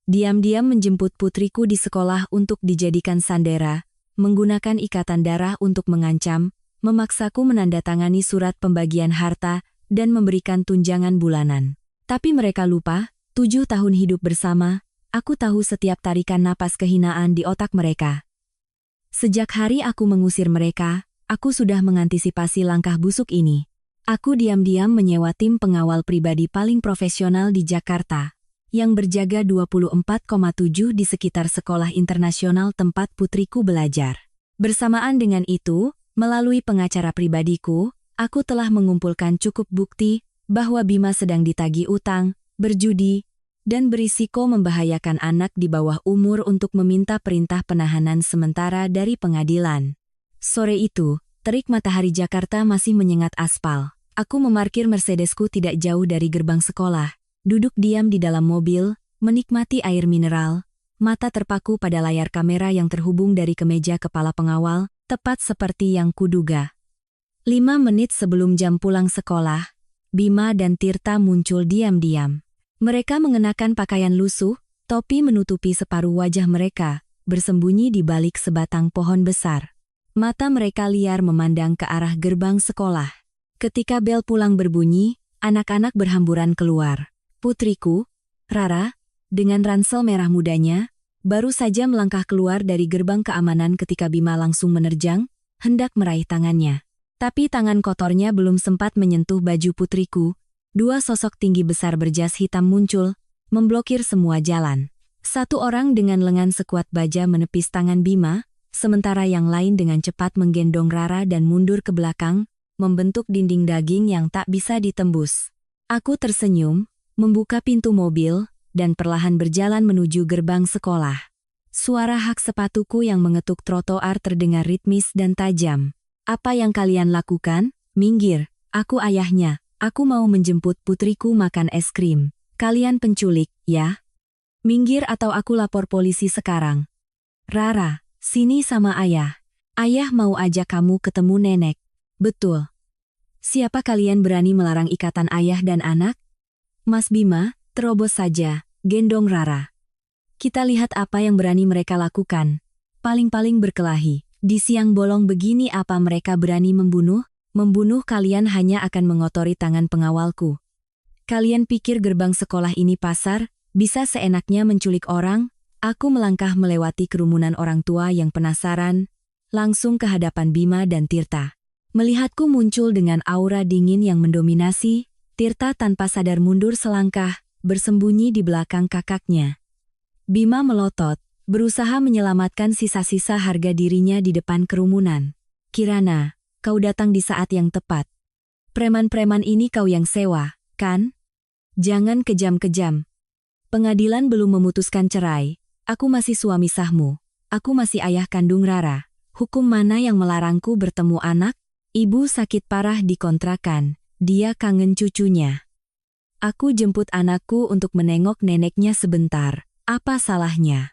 Diam-diam menjemput putriku di sekolah untuk dijadikan sandera, menggunakan ikatan darah untuk mengancam, memaksaku menandatangani surat pembagian harta, dan memberikan tunjangan bulanan. Tapi mereka lupa, 7 tahun hidup bersama, aku tahu setiap tarikan napas kehinaan di otak mereka. Sejak hari aku mengusir mereka, aku sudah mengantisipasi langkah busuk ini. Aku diam-diam menyewa tim pengawal pribadi paling profesional di Jakarta, yang berjaga 24,7 di sekitar sekolah internasional tempat putriku belajar. Bersamaan dengan itu, melalui pengacara pribadiku, aku telah mengumpulkan cukup bukti bahwa Bima sedang ditagih utang, berjudi, dan berisiko membahayakan anak di bawah umur untuk meminta perintah penahanan sementara dari pengadilan. Sore itu, terik matahari Jakarta masih menyengat aspal. Aku memarkir Mercedesku tidak jauh dari gerbang sekolah. Duduk diam di dalam mobil, menikmati air mineral, mata terpaku pada layar kamera yang terhubung dari kemeja kepala pengawal, tepat seperti yang kuduga. 5 menit sebelum jam pulang sekolah, Bima dan Tirta muncul diam-diam. Mereka mengenakan pakaian lusuh, topi menutupi separuh wajah mereka, bersembunyi di balik sebatang pohon besar. Mata mereka liar memandang ke arah gerbang sekolah. Ketika bel pulang berbunyi, anak-anak berhamburan keluar. Putriku, Rara, dengan ransel merah mudanya, baru saja melangkah keluar dari gerbang keamanan ketika Bima langsung menerjang, hendak meraih tangannya. Tapi tangan kotornya belum sempat menyentuh baju putriku, 2 sosok tinggi besar berjas hitam muncul, memblokir semua jalan. Satu orang dengan lengan sekuat baja menepis tangan Bima, sementara yang lain dengan cepat menggendong Rara dan mundur ke belakang, membentuk dinding daging yang tak bisa ditembus. Aku tersenyum, membuka pintu mobil, dan perlahan berjalan menuju gerbang sekolah. Suara hak sepatuku yang mengetuk trotoar terdengar ritmis dan tajam. Apa yang kalian lakukan? Minggir, aku ayahnya. Aku mau menjemput putriku makan es krim. Kalian penculik, ya? Minggir atau aku lapor polisi sekarang. Rara, sini sama ayah. Ayah mau ajak kamu ketemu nenek. Betul. Siapa kalian berani melarang ikatan ayah dan anak? Mas Bima, terobos saja, gendong Rara. Kita lihat apa yang berani mereka lakukan. Paling-paling berkelahi. Di siang bolong begini apa mereka berani membunuh? Membunuh kalian hanya akan mengotori tangan pengawalku. Kalian pikir gerbang sekolah ini pasar, bisa seenaknya menculik orang? Aku melangkah melewati kerumunan orang tua yang penasaran, langsung ke hadapan Bima dan Tirta. Melihatku muncul dengan aura dingin yang mendominasi, Tirta tanpa sadar mundur selangkah, bersembunyi di belakang kakaknya. Bima melotot, berusaha menyelamatkan sisa-sisa harga dirinya di depan kerumunan. Kirana, kau datang di saat yang tepat. Preman-preman ini kau yang sewa, kan? Jangan kejam-kejam. Pengadilan belum memutuskan cerai. Aku masih suami sahmu. Aku masih ayah kandung Rara. Hukum mana yang melarangku bertemu anak? Ibu sakit parah di kontrakan. Dia kangen cucunya. Aku jemput anakku untuk menengok neneknya sebentar. Apa salahnya?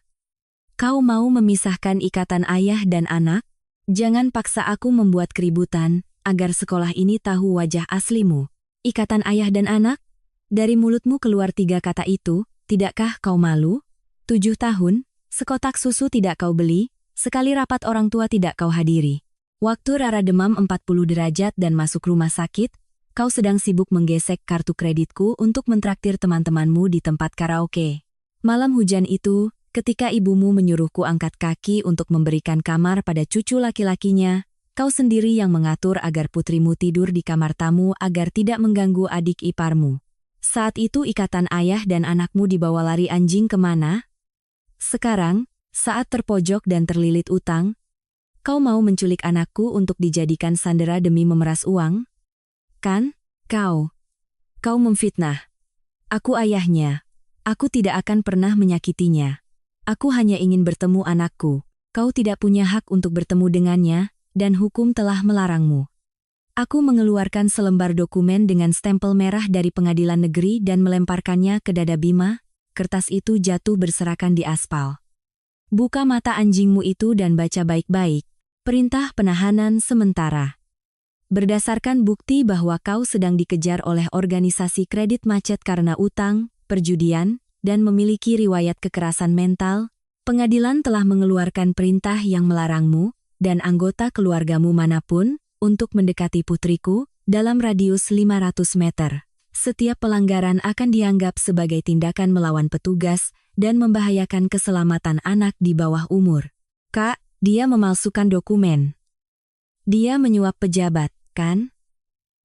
Kau mau memisahkan ikatan ayah dan anak? Jangan paksa aku membuat keributan, agar sekolah ini tahu wajah aslimu. Ikatan ayah dan anak? Dari mulutmu keluar 3 kata itu, tidakkah kau malu? 7 tahun, sekotak susu tidak kau beli, sekali rapat orang tua tidak kau hadiri. Waktu Rara demam 40 derajat dan masuk rumah sakit, kau sedang sibuk menggesek kartu kreditku untuk mentraktir teman-temanmu di tempat karaoke. Malam hujan itu, ketika ibumu menyuruhku angkat kaki untuk memberikan kamar pada cucu laki-lakinya, kau sendiri yang mengatur agar putrimu tidur di kamar tamu agar tidak mengganggu adik iparmu. Saat itu ikatan ayah dan anakmu dibawa lari anjing kemana? Sekarang, saat terpojok dan terlilit utang, kau mau menculik anakku untuk dijadikan sandera demi memeras uang? Kan? Kau memfitnah. Aku ayahnya. Aku tidak akan pernah menyakitinya. Aku hanya ingin bertemu anakku. Kau tidak punya hak untuk bertemu dengannya, dan hukum telah melarangmu. Aku mengeluarkan selembar dokumen dengan stempel merah dari pengadilan negeri dan melemparkannya ke dada Bima. Kertas itu jatuh berserakan di aspal. Buka mata anjingmu itu dan baca baik-baik. Perintah penahanan sementara. Berdasarkan bukti bahwa kau sedang dikejar oleh organisasi kredit macet karena utang, perjudian, dan memiliki riwayat kekerasan mental, pengadilan telah mengeluarkan perintah yang melarangmu dan anggota keluargamu manapun untuk mendekati putriku dalam radius 500 meter. Setiap pelanggaran akan dianggap sebagai tindakan melawan petugas dan membahayakan keselamatan anak di bawah umur. Kak, dia memalsukan dokumen. Dia menyuap pejabat, kan?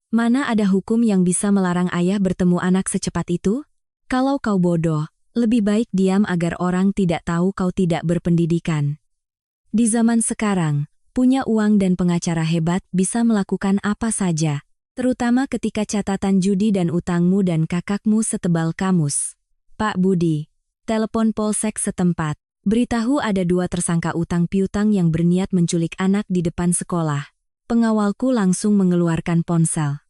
Mana ada hukum yang bisa melarang ayah bertemu anak secepat itu? Kalau kau bodoh, lebih baik diam agar orang tidak tahu kau tidak berpendidikan. Di zaman sekarang, punya uang dan pengacara hebat bisa melakukan apa saja. Terutama ketika catatan judi dan utangmu dan kakakmu setebal kamus. Pak Budi, telepon polsek setempat. Beritahu ada 2 tersangka utang piutang yang berniat menculik anak di depan sekolah. Pengawalku langsung mengeluarkan ponsel.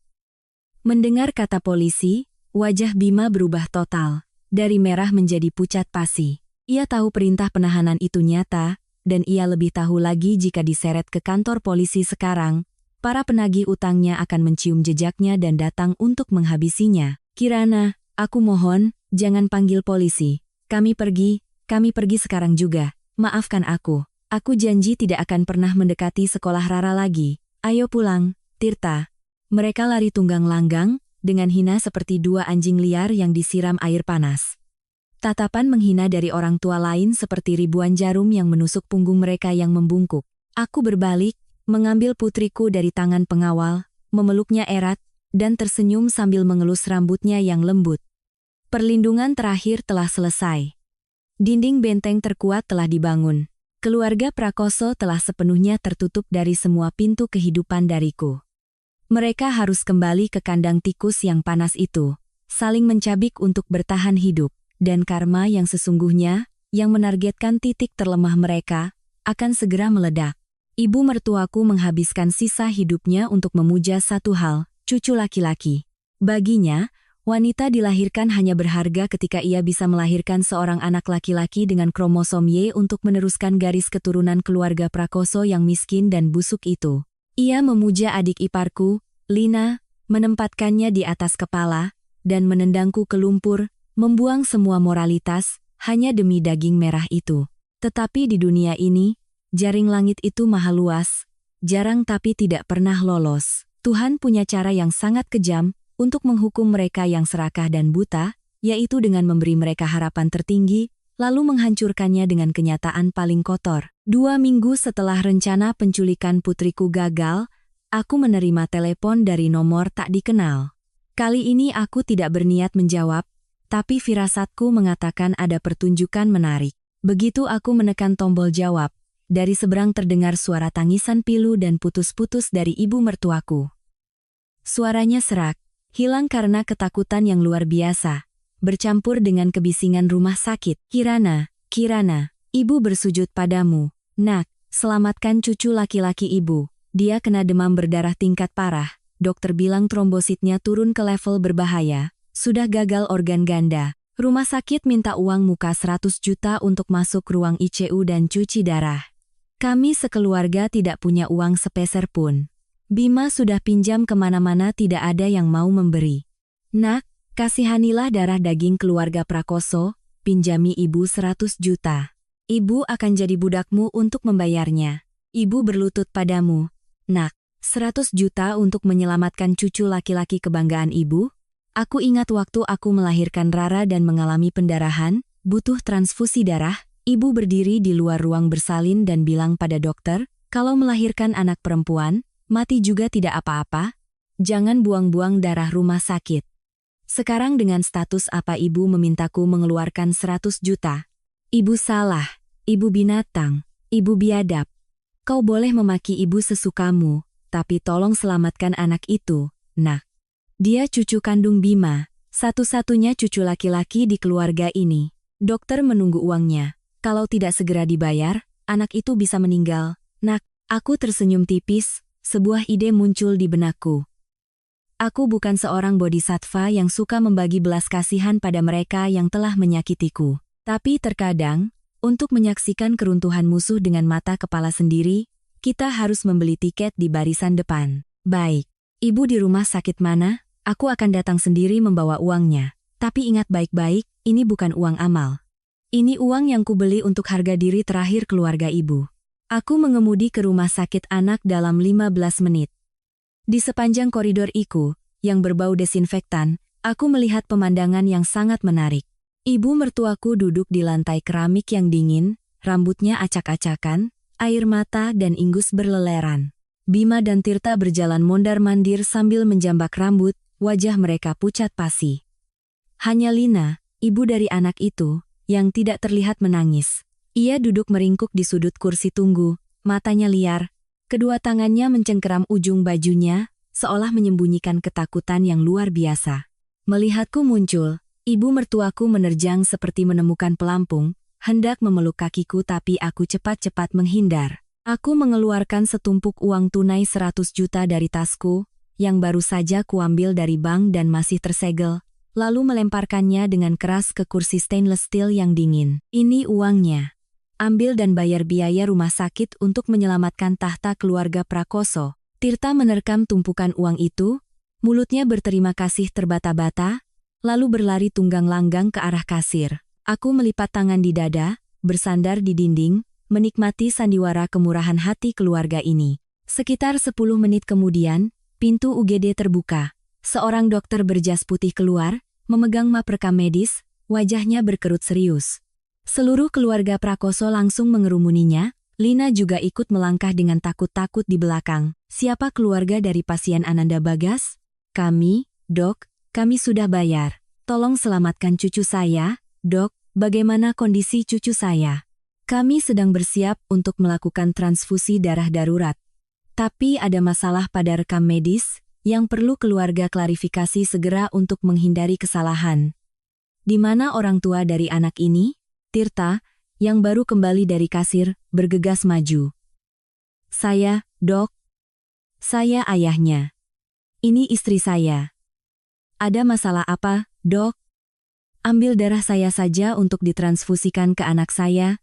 Mendengar kata polisi, wajah Bima berubah total. Dari merah menjadi pucat pasi. Ia tahu perintah penahanan itu nyata, dan ia lebih tahu lagi jika diseret ke kantor polisi sekarang, para penagih utangnya akan mencium jejaknya dan datang untuk menghabisinya. Kirana, aku mohon, jangan panggil polisi. Kami pergi sekarang juga. Maafkan aku. Aku janji tidak akan pernah mendekati sekolah Rara lagi. Ayo pulang, Tirta. Mereka lari tunggang langgang, dengan hina seperti 2 anjing liar yang disiram air panas. Tatapan menghina dari orang tua lain seperti ribuan jarum yang menusuk punggung mereka yang membungkuk. Aku berbalik, mengambil putriku dari tangan pengawal, memeluknya erat, dan tersenyum sambil mengelus rambutnya yang lembut. Perlindungan terakhir telah selesai. Dinding benteng terkuat telah dibangun. Keluarga Prakoso telah sepenuhnya tertutup dari semua pintu kehidupan dariku. Mereka harus kembali ke kandang tikus yang panas itu, saling mencabik untuk bertahan hidup, dan karma yang sesungguhnya, yang menargetkan titik terlemah mereka, akan segera meledak. Ibu mertuaku menghabiskan sisa hidupnya untuk memuja satu hal, cucu laki-laki. Baginya, wanita dilahirkan hanya berharga ketika ia bisa melahirkan seorang anak laki-laki dengan kromosom Y untuk meneruskan garis keturunan keluarga Prakoso yang miskin dan busuk itu. Ia memuja adik iparku, Lina, menempatkannya di atas kepala, dan menendangku ke lumpur, membuang semua moralitas, hanya demi daging merah itu. Tetapi di dunia ini, jaring langit itu maha luas, jarang tapi tidak pernah lolos. Tuhan punya cara yang sangat kejam untuk menghukum mereka yang serakah dan buta, yaitu dengan memberi mereka harapan tertinggi, lalu menghancurkannya dengan kenyataan paling kotor. 2 minggu setelah rencana penculikan putriku gagal, aku menerima telepon dari nomor tak dikenal. Kali ini aku tidak berniat menjawab, tapi firasatku mengatakan ada pertunjukan menarik. Begitu aku menekan tombol jawab, dari seberang terdengar suara tangisan pilu dan putus-putus dari ibu mertuaku. Suaranya serak, hilang karena ketakutan yang luar biasa, bercampur dengan kebisingan rumah sakit. Kirana, ibu bersujud padamu. Nak, selamatkan cucu laki-laki ibu. Dia kena demam berdarah tingkat parah. Dokter bilang trombositnya turun ke level berbahaya. Sudah gagal organ ganda. Rumah sakit minta uang muka 100 juta untuk masuk ruang ICU dan cuci darah. Kami sekeluarga tidak punya uang sepeser pun. Bima sudah pinjam kemana-mana, tidak ada yang mau memberi. Nak, kasihanilah darah daging keluarga Prakoso, pinjami ibu 100 juta. Ibu akan jadi budakmu untuk membayarnya. Ibu berlutut padamu. Nak, 100 juta untuk menyelamatkan cucu laki-laki kebanggaan ibu? Aku ingat waktu aku melahirkan Rara dan mengalami pendarahan, butuh transfusi darah. Ibu berdiri di luar ruang bersalin dan bilang pada dokter, kalau melahirkan anak perempuan, mati juga tidak apa-apa. Jangan buang-buang darah rumah sakit. Sekarang dengan status apa ibu memintaku mengeluarkan 100 juta? Ibu salah, ibu binatang, ibu biadab. Kau boleh memaki ibu sesukamu, tapi tolong selamatkan anak itu, nak. Dia cucu kandung Bima, Satu-satunya cucu laki-laki di keluarga ini. Dokter menunggu uangnya. Kalau tidak segera dibayar, anak itu bisa meninggal. Nak, aku tersenyum tipis, sebuah ide muncul di benakku. Aku bukan seorang bodhisattva yang suka membagi belas kasihan pada mereka yang telah menyakitiku. Tapi terkadang, untuk menyaksikan keruntuhan musuh dengan mata kepala sendiri, kita harus membeli tiket di barisan depan. Baik, ibu di rumah sakit mana? Aku akan datang sendiri membawa uangnya. Tapi ingat baik-baik, ini bukan uang amal. Ini uang yang kubeli untuk harga diri terakhir keluarga ibu. Aku mengemudi ke rumah sakit anak dalam 15 menit. Di sepanjang koridor IKU, yang berbau desinfektan, aku melihat pemandangan yang sangat menarik. Ibu mertuaku duduk di lantai keramik yang dingin, rambutnya acak-acakan, air mata dan ingus berleleran. Bima dan Tirta berjalan mondar-mandir sambil menjambak rambut, wajah mereka pucat pasi. Hanya Lina, ibu dari anak itu, yang tidak terlihat menangis. Ia duduk meringkuk di sudut kursi tunggu, matanya liar, kedua tangannya mencengkeram ujung bajunya, seolah menyembunyikan ketakutan yang luar biasa. Melihatku muncul, ibu mertuaku menerjang seperti menemukan pelampung, hendak memeluk kakiku tapi aku cepat-cepat menghindar. Aku mengeluarkan setumpuk uang tunai 100 juta dari tasku, yang baru saja kuambil dari bank dan masih tersegel, lalu melemparkannya dengan keras ke kursi stainless steel yang dingin. Ini uangnya. Ambil dan bayar biaya rumah sakit untuk menyelamatkan tahta keluarga Prakoso. Tirta menerkam tumpukan uang itu, mulutnya berterima kasih terbata-bata, lalu berlari tunggang langgang ke arah kasir. Aku melipat tangan di dada, bersandar di dinding, menikmati sandiwara kemurahan hati keluarga ini. Sekitar 10 menit kemudian, pintu UGD terbuka. Seorang dokter berjas putih keluar, memegang map rekam medis, wajahnya berkerut serius. Seluruh keluarga Prakoso langsung mengerumuninya, Lina juga ikut melangkah dengan takut-takut di belakang. Siapa keluarga dari pasien Ananda Bagas? Kami, dok, kami sudah bayar. Tolong selamatkan cucu saya, dok, bagaimana kondisi cucu saya? Kami sedang bersiap untuk melakukan transfusi darah darurat. Tapi ada masalah pada rekam medis, yang perlu keluarga klarifikasi segera untuk menghindari kesalahan. Di mana orang tua dari anak ini? Tirta, yang baru kembali dari kasir, bergegas maju. Saya, dok. Saya ayahnya. Ini istri saya. Ada masalah apa, dok? Ambil darah saya saja untuk ditransfusikan ke anak saya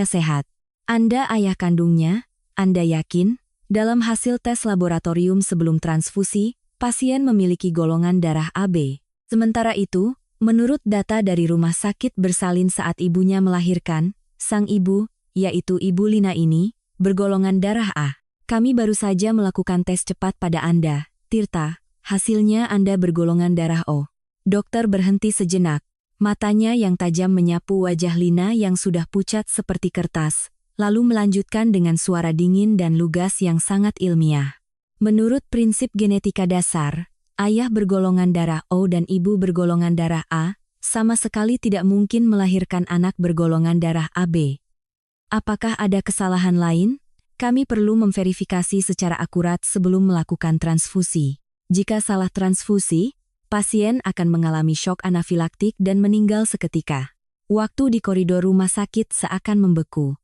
sehat. Anda ayah kandungnya, Anda yakin? Dalam hasil tes laboratorium sebelum transfusi, pasien memiliki golongan darah AB. Sementara itu, menurut data dari rumah sakit bersalin saat ibunya melahirkan, sang ibu, yaitu Ibu Lina ini, bergolongan darah A. Kami baru saja melakukan tes cepat pada Anda, Tirta, hasilnya Anda bergolongan darah O. Dokter berhenti sejenak, matanya yang tajam menyapu wajah Lina yang sudah pucat seperti kertas, lalu melanjutkan dengan suara dingin dan lugas yang sangat ilmiah. Menurut prinsip genetika dasar, ayah bergolongan darah O dan ibu bergolongan darah A, sama sekali tidak mungkin melahirkan anak bergolongan darah AB. Apakah ada kesalahan lain? Kami perlu memverifikasi secara akurat sebelum melakukan transfusi. Jika salah transfusi, pasien akan mengalami syok anafilaktik dan meninggal seketika. Waktu di koridor rumah sakit seakan membeku.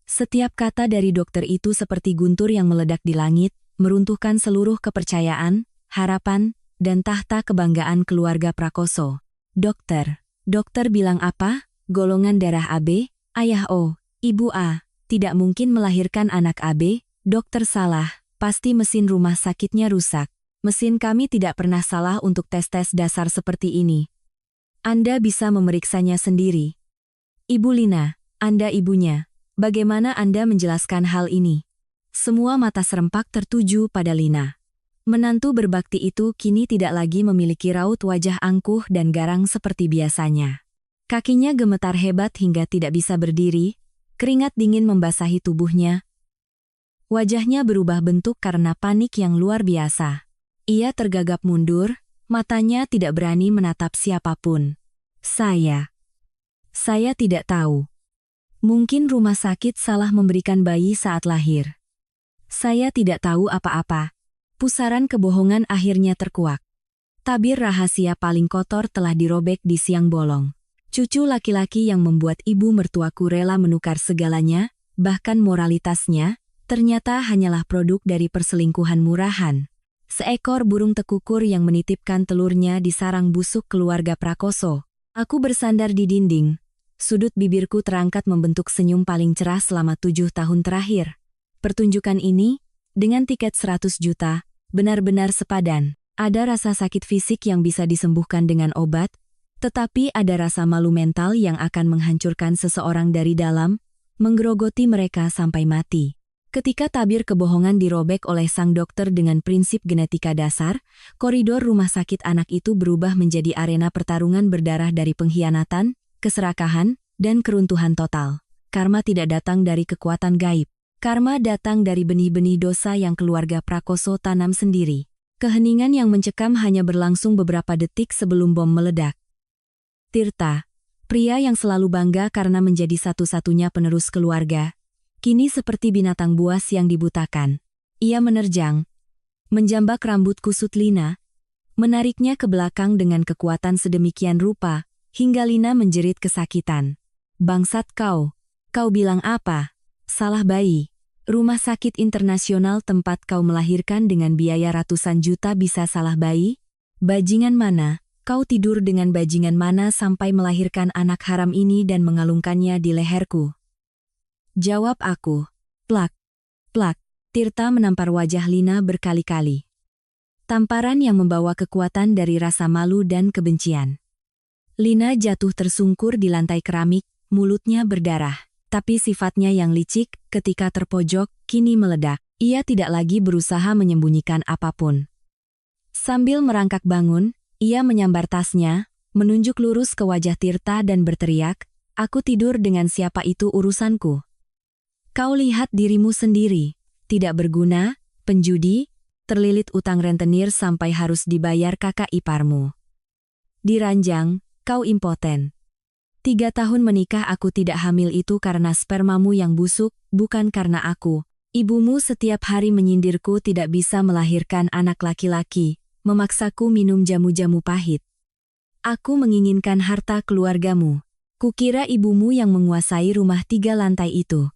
Setiap kata dari dokter itu seperti guntur yang meledak di langit, meruntuhkan seluruh kepercayaan, harapan, dan tahta kebanggaan keluarga Prakoso. Dokter bilang apa? Golongan darah AB, ayah O, ibu A, tidak mungkin melahirkan anak AB, dokter salah, pasti mesin rumah sakitnya rusak. Mesin kami tidak pernah salah untuk tes-tes dasar seperti ini. Anda bisa memeriksanya sendiri. Ibu Lina, Anda ibunya. Bagaimana Anda menjelaskan hal ini? Semua mata serempak tertuju pada Lina. Menantu berbakti itu kini tidak lagi memiliki raut wajah angkuh dan garang seperti biasanya. Kakinya gemetar hebat hingga tidak bisa berdiri, keringat dingin membasahi tubuhnya. Wajahnya berubah bentuk karena panik yang luar biasa. Ia tergagap mundur, matanya tidak berani menatap siapapun. Saya tidak tahu. Mungkin rumah sakit salah memberikan bayi saat lahir. Saya tidak tahu apa-apa. Pusaran kebohongan akhirnya terkuak. Tabir rahasia paling kotor telah dirobek di siang bolong. Cucu laki-laki yang membuat ibu mertuaku rela menukar segalanya, bahkan moralitasnya, ternyata hanyalah produk dari perselingkuhan murahan. Seekor burung tekukur yang menitipkan telurnya di sarang busuk keluarga Prakoso. Aku bersandar di dinding. Sudut bibirku terangkat membentuk senyum paling cerah selama 7 tahun terakhir. Pertunjukan ini, dengan tiket 100 juta, benar-benar sepadan. Ada rasa sakit fisik yang bisa disembuhkan dengan obat, tetapi ada rasa malu mental yang akan menghancurkan seseorang dari dalam, menggerogoti mereka sampai mati. Ketika tabir kebohongan dirobek oleh sang dokter dengan prinsip genetika dasar, koridor rumah sakit anak itu berubah menjadi arena pertarungan berdarah dari pengkhianatan, keserakahan, dan keruntuhan total. Karma tidak datang dari kekuatan gaib. Karma datang dari benih-benih dosa yang keluarga Prakoso tanam sendiri. Keheningan yang mencekam hanya berlangsung beberapa detik sebelum bom meledak. Tirta, pria yang selalu bangga karena menjadi satu-satunya penerus keluarga, kini seperti binatang buas yang dibutakan. Ia menerjang, menjambak rambut kusut Lina, menariknya ke belakang dengan kekuatan sedemikian rupa, hingga Lina menjerit kesakitan. "Bangsat kau! Kau bilang apa? Salah bayi. Rumah sakit internasional tempat kau melahirkan dengan biaya ratusan juta bisa salah bayi? Bajingan mana? Kau tidur dengan bajingan mana sampai melahirkan anak haram ini dan mengalungkannya di leherku? Jawab aku." Plak, plak, Tirta menampar wajah Lina berkali-kali. Tamparan yang membawa kekuatan dari rasa malu dan kebencian. Lina jatuh tersungkur di lantai keramik, mulutnya berdarah. Tapi sifatnya yang licik, ketika terpojok, kini meledak. Ia tidak lagi berusaha menyembunyikan apapun. Sambil merangkak bangun, ia menyambar tasnya, menunjuk lurus ke wajah Tirta dan berteriak, "Aku tidur dengan siapa itu urusanku. Kau lihat dirimu sendiri, tidak berguna, penjudi, terlilit utang rentenir sampai harus dibayar kakak iparmu. Diranjang, kau impoten. 3 tahun menikah aku tidak hamil itu karena spermamu yang busuk, bukan karena aku. Ibumu setiap hari menyindirku tidak bisa melahirkan anak laki-laki, memaksaku minum jamu-jamu pahit. Aku menginginkan harta keluargamu. Kukira ibumu yang menguasai rumah 3 lantai itu.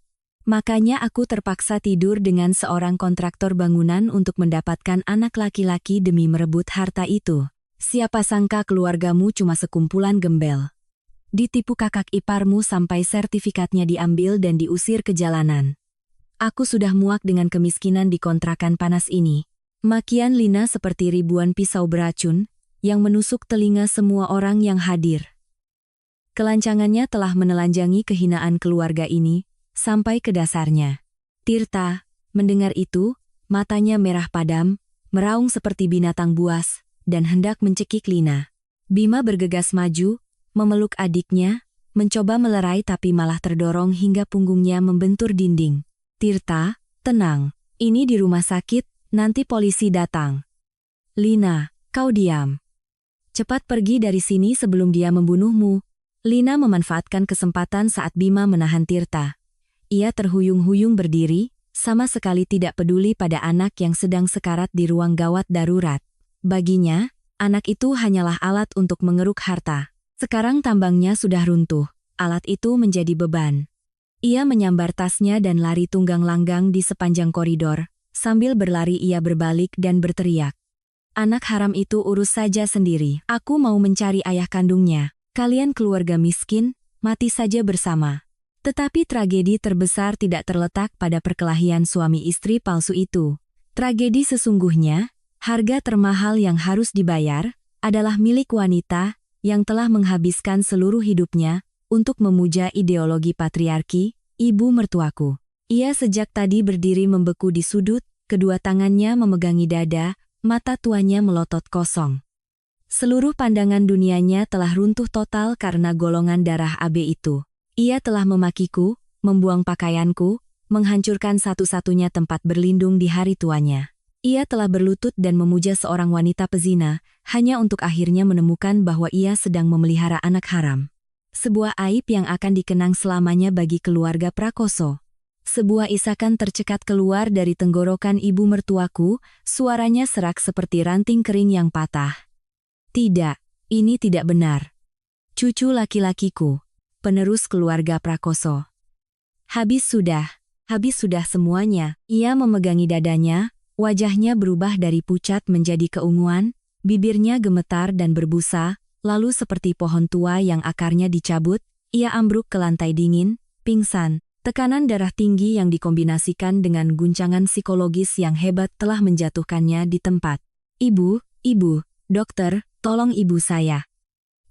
Makanya aku terpaksa tidur dengan seorang kontraktor bangunan untuk mendapatkan anak laki-laki demi merebut harta itu. Siapa sangka keluargamu cuma sekumpulan gembel. Ditipu kakak iparmu sampai sertifikatnya diambil dan diusir ke jalanan. Aku sudah muak dengan kemiskinan di kontrakan panas ini." Makian Lina seperti ribuan pisau beracun, yang menusuk telinga semua orang yang hadir. Kelancangannya telah menelanjangi kehinaan keluarga ini, sampai ke dasarnya. Tirta, mendengar itu, matanya merah padam, meraung seperti binatang buas, dan hendak mencekik Lina. Bima bergegas maju, memeluk adiknya, mencoba melerai tapi malah terdorong hingga punggungnya membentur dinding. "Tirta, tenang, ini di rumah sakit, nanti polisi datang." "Lina, kau diam. Cepat pergi dari sini sebelum dia membunuhmu." Lina memanfaatkan kesempatan saat Bima menahan Tirta. Ia terhuyung-huyung berdiri, sama sekali tidak peduli pada anak yang sedang sekarat di ruang gawat darurat. Baginya, anak itu hanyalah alat untuk mengeruk harta. Sekarang tambangnya sudah runtuh, alat itu menjadi beban. Ia menyambar tasnya dan lari tunggang langgang di sepanjang koridor. Sambil berlari ia berbalik dan berteriak, "Anak haram itu urus saja sendiri. Aku mau mencari ayah kandungnya. Kalian keluarga miskin, mati saja bersama." Tetapi tragedi terbesar tidak terletak pada perkelahian suami istri palsu itu. Tragedi sesungguhnya, harga termahal yang harus dibayar, adalah milik wanita yang telah menghabiskan seluruh hidupnya untuk memuja ideologi patriarki, ibu mertuaku. Ia sejak tadi berdiri membeku di sudut, kedua tangannya memegangi dada, mata tuanya melotot kosong. Seluruh pandangan dunianya telah runtuh total karena golongan darah AB itu. Ia telah memakiku, membuang pakaianku, menghancurkan satu-satunya tempat berlindung di hari tuanya. Ia telah berlutut dan memuja seorang wanita pezina, hanya untuk akhirnya menemukan bahwa ia sedang memelihara anak haram. Sebuah aib yang akan dikenang selamanya bagi keluarga Prakoso. Sebuah isakan tercekat keluar dari tenggorokan ibu mertuaku, suaranya serak seperti ranting kering yang patah. Tidak, ini tidak benar. Cucu laki-lakiku, penerus keluarga Prakoso. Habis sudah semuanya. Ia memegangi dadanya, wajahnya berubah dari pucat menjadi keunguan, bibirnya gemetar dan berbusa, lalu seperti pohon tua yang akarnya dicabut, ia ambruk ke lantai dingin, pingsan. Tekanan darah tinggi yang dikombinasikan dengan guncangan psikologis yang hebat telah menjatuhkannya di tempat. Ibu, dokter, tolong ibu saya.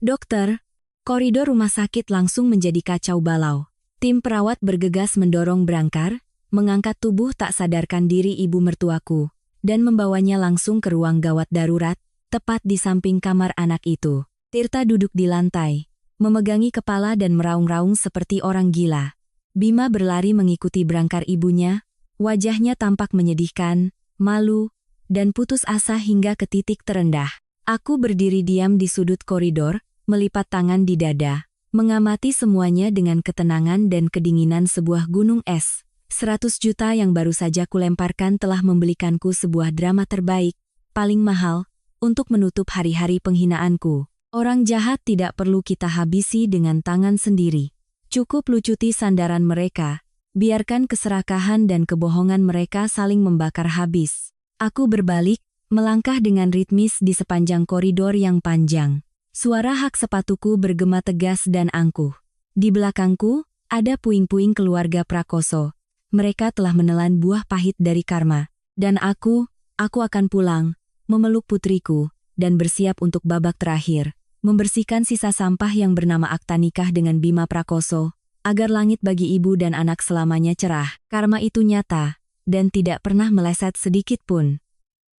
Dokter, koridor rumah sakit langsung menjadi kacau balau. Tim perawat bergegas mendorong Brangkar, mengangkat tubuh tak sadarkan diri ibu mertuaku, dan membawanya langsung ke ruang gawat darurat, tepat di samping kamar anak itu. Tirta duduk di lantai, memegangi kepala dan meraung-raung seperti orang gila. Bima berlari mengikuti Brangkar ibunya, wajahnya tampak menyedihkan, malu, dan putus asa hingga ke titik terendah. Aku berdiri diam di sudut koridor, melipat tangan di dada, mengamati semuanya dengan ketenangan dan kedinginan sebuah gunung es. 100 juta yang baru saja kulemparkan telah membelikanku sebuah drama terbaik, paling mahal, untuk menutup hari-hari penghinaanku. Orang jahat tidak perlu kita habisi dengan tangan sendiri. Cukup lucuti sandaran mereka, biarkan keserakahan dan kebohongan mereka saling membakar habis. Aku berbalik, melangkah dengan ritmis di sepanjang koridor yang panjang. Suara hak sepatuku bergema tegas dan angkuh. Di belakangku, ada puing-puing keluarga Prakoso. Mereka telah menelan buah pahit dari karma. Dan aku akan pulang, memeluk putriku, dan bersiap untuk babak terakhir. Membersihkan sisa sampah yang bernama akta nikah dengan Bima Prakoso, agar langit bagi ibu dan anak selamanya cerah. Karma itu nyata, dan tidak pernah meleset sedikit pun.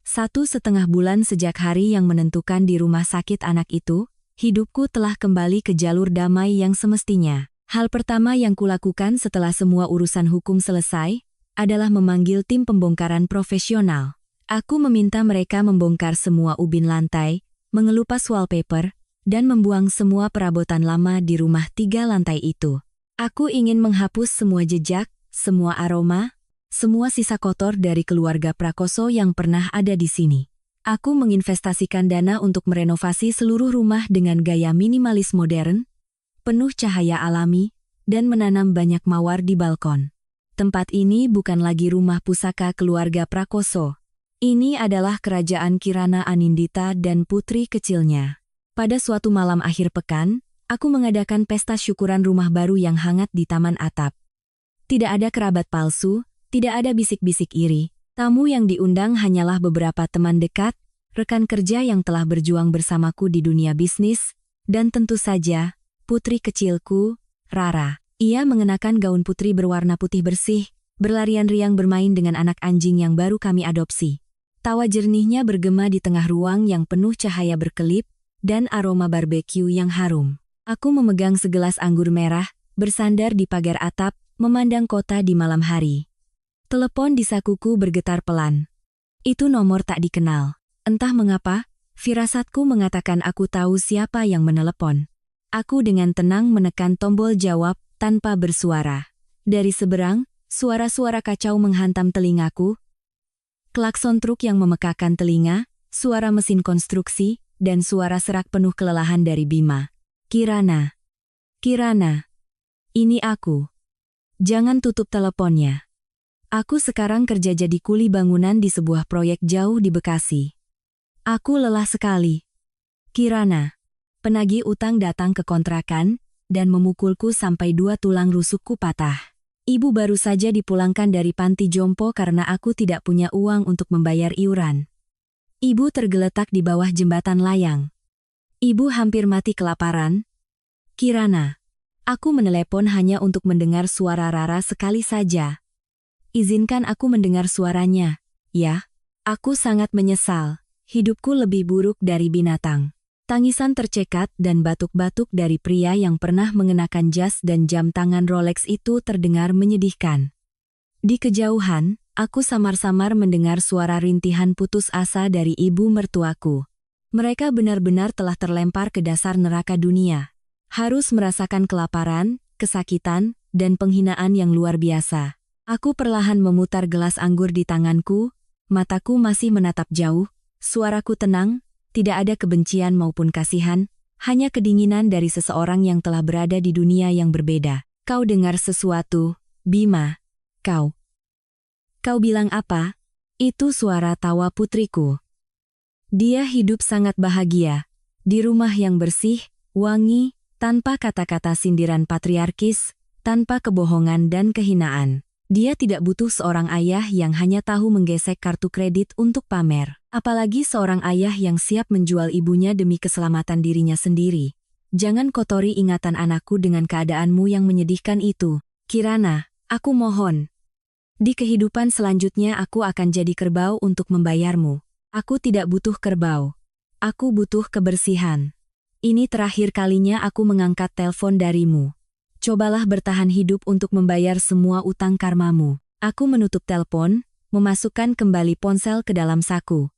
1,5 bulan sejak hari yang menentukan di rumah sakit anak itu, hidupku telah kembali ke jalur damai yang semestinya. Hal pertama yang kulakukan setelah semua urusan hukum selesai, adalah memanggil tim pembongkaran profesional. Aku meminta mereka membongkar semua ubin lantai, mengelupas wallpaper, dan membuang semua perabotan lama di rumah 3 lantai itu. Aku ingin menghapus semua jejak, semua aroma, semua sisa kotor dari keluarga Prakoso yang pernah ada di sini. Aku menginvestasikan dana untuk merenovasi seluruh rumah dengan gaya minimalis modern, penuh cahaya alami, dan menanam banyak mawar di balkon. Tempat ini bukan lagi rumah pusaka keluarga Prakoso. Ini adalah kerajaan Kirana Anindita dan putri kecilnya. Pada suatu malam akhir pekan, aku mengadakan pesta syukuran rumah baru yang hangat di taman atap. Tidak ada kerabat palsu, tidak ada bisik-bisik iri. Tamu yang diundang hanyalah beberapa teman dekat, rekan kerja yang telah berjuang bersamaku di dunia bisnis, dan tentu saja, putri kecilku, Rara. Ia mengenakan gaun putri berwarna putih bersih, berlarian riang bermain dengan anak anjing yang baru kami adopsi. Tawa jernihnya bergema di tengah ruang yang penuh cahaya berkelip, dan aroma barbeque yang harum. Aku memegang segelas anggur merah, bersandar di pagar atap, memandang kota di malam hari. Telepon di sakuku bergetar pelan. Itu nomor tak dikenal. Entah mengapa, firasatku mengatakan aku tahu siapa yang menelepon. Aku dengan tenang menekan tombol jawab tanpa bersuara. Dari seberang, suara-suara kacau menghantam telingaku. Klakson truk yang memekakan telinga, suara mesin konstruksi, dan suara serak penuh kelelahan dari Bima. Kirana. Ini aku. Jangan tutup teleponnya. Aku sekarang kerja jadi kuli bangunan di sebuah proyek jauh di Bekasi. Aku lelah sekali. Kirana. Penagih utang datang ke kontrakan, dan memukulku sampai 2 tulang rusukku patah. Ibu baru saja dipulangkan dari panti jompo karena aku tidak punya uang untuk membayar iuran. Ibu tergeletak di bawah jembatan layang. Ibu hampir mati kelaparan. Kirana. Aku menelepon hanya untuk mendengar suara Rara sekali saja. Izinkan aku mendengar suaranya, ya. Aku sangat menyesal. Hidupku lebih buruk dari binatang. Tangisan tercekat dan batuk-batuk dari pria yang pernah mengenakan jas dan jam tangan Rolex itu terdengar menyedihkan. Di kejauhan, aku samar-samar mendengar suara rintihan putus asa dari ibu mertuaku. Mereka benar-benar telah terlempar ke dasar neraka dunia. Harus merasakan kelaparan, kesakitan, dan penghinaan yang luar biasa. Aku perlahan memutar gelas anggur di tanganku, mataku masih menatap jauh, suaraku tenang, Tidak ada kebencian maupun kasihan, hanya kedinginan dari seseorang yang telah berada di dunia yang berbeda. Kau dengar sesuatu, Bima? Kau bilang apa? Itu suara tawa putriku. Dia hidup sangat bahagia, di rumah yang bersih, wangi, tanpa kata-kata sindiran patriarkis, tanpa kebohongan dan kehinaan. Dia tidak butuh seorang ayah yang hanya tahu menggesek kartu kredit untuk pamer. Apalagi seorang ayah yang siap menjual ibunya demi keselamatan dirinya sendiri. Jangan kotori ingatan anakku dengan keadaanmu yang menyedihkan itu. Kirana, aku mohon. Di kehidupan selanjutnya aku akan jadi kerbau untuk membayarmu. Aku tidak butuh kerbau. Aku butuh kebersihan. Ini terakhir kalinya aku mengangkat telepon darimu. Cobalah bertahan hidup untuk membayar semua utang karmamu. Aku menutup telepon, memasukkan kembali ponsel ke dalam saku.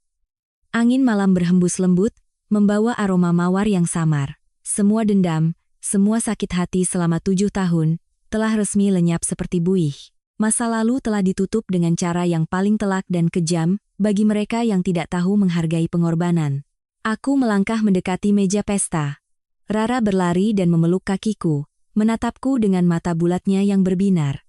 Angin malam berhembus lembut, membawa aroma mawar yang samar. Semua dendam, semua sakit hati selama 7 tahun, telah resmi lenyap seperti buih. Masa lalu telah ditutup dengan cara yang paling telak dan kejam, bagi mereka yang tidak tahu menghargai pengorbanan. Aku melangkah mendekati meja pesta. Rara berlari dan memeluk kakiku, menatapku dengan mata bulatnya yang berbinar.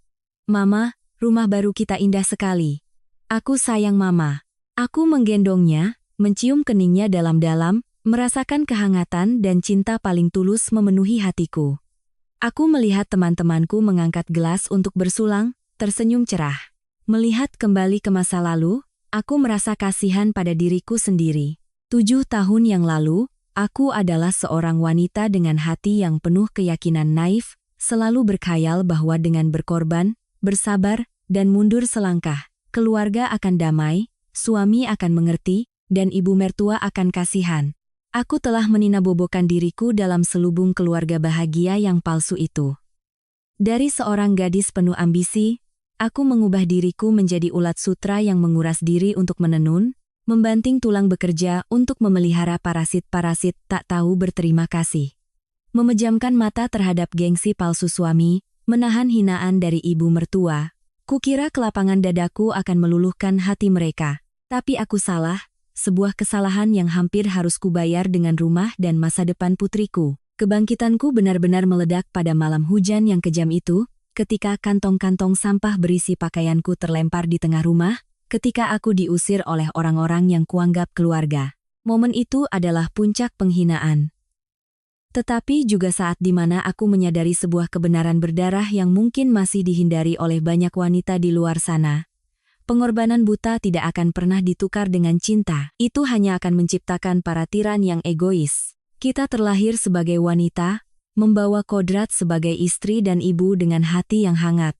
Mama, rumah baru kita indah sekali. Aku sayang Mama. Aku menggendongnya, mencium keningnya dalam-dalam, merasakan kehangatan dan cinta paling tulus memenuhi hatiku. Aku melihat teman-temanku mengangkat gelas untuk bersulang, tersenyum cerah. Melihat kembali ke masa lalu, aku merasa kasihan pada diriku sendiri. 7 tahun yang lalu, aku adalah seorang wanita dengan hati yang penuh keyakinan naif, selalu berkhayal bahwa dengan berkorban, bersabar, dan mundur selangkah, keluarga akan damai, suami akan mengerti, dan ibu mertua akan kasihan. Aku telah meninabobokan diriku dalam selubung keluarga bahagia yang palsu itu. Dari seorang gadis penuh ambisi, aku mengubah diriku menjadi ulat sutra yang menguras diri untuk menenun, membanting tulang bekerja untuk memelihara parasit-parasit tak tahu berterima kasih. Memejamkan mata terhadap gengsi palsu suami, menahan hinaan dari ibu mertua. Kukira kelapangan dadaku akan meluluhkan hati mereka. Tapi aku salah, sebuah kesalahan yang hampir harus kubayar dengan rumah dan masa depan putriku. Kebangkitanku benar-benar meledak pada malam hujan yang kejam itu, ketika kantong-kantong sampah berisi pakaianku terlempar di tengah rumah, ketika aku diusir oleh orang-orang yang kuanggap keluarga. Momen itu adalah puncak penghinaan. Tetapi juga saat di mana aku menyadari sebuah kebenaran berdarah yang mungkin masih dihindari oleh banyak wanita di luar sana. Pengorbanan buta tidak akan pernah ditukar dengan cinta. Itu hanya akan menciptakan para tiran yang egois. Kita terlahir sebagai wanita, membawa kodrat sebagai istri dan ibu dengan hati yang hangat.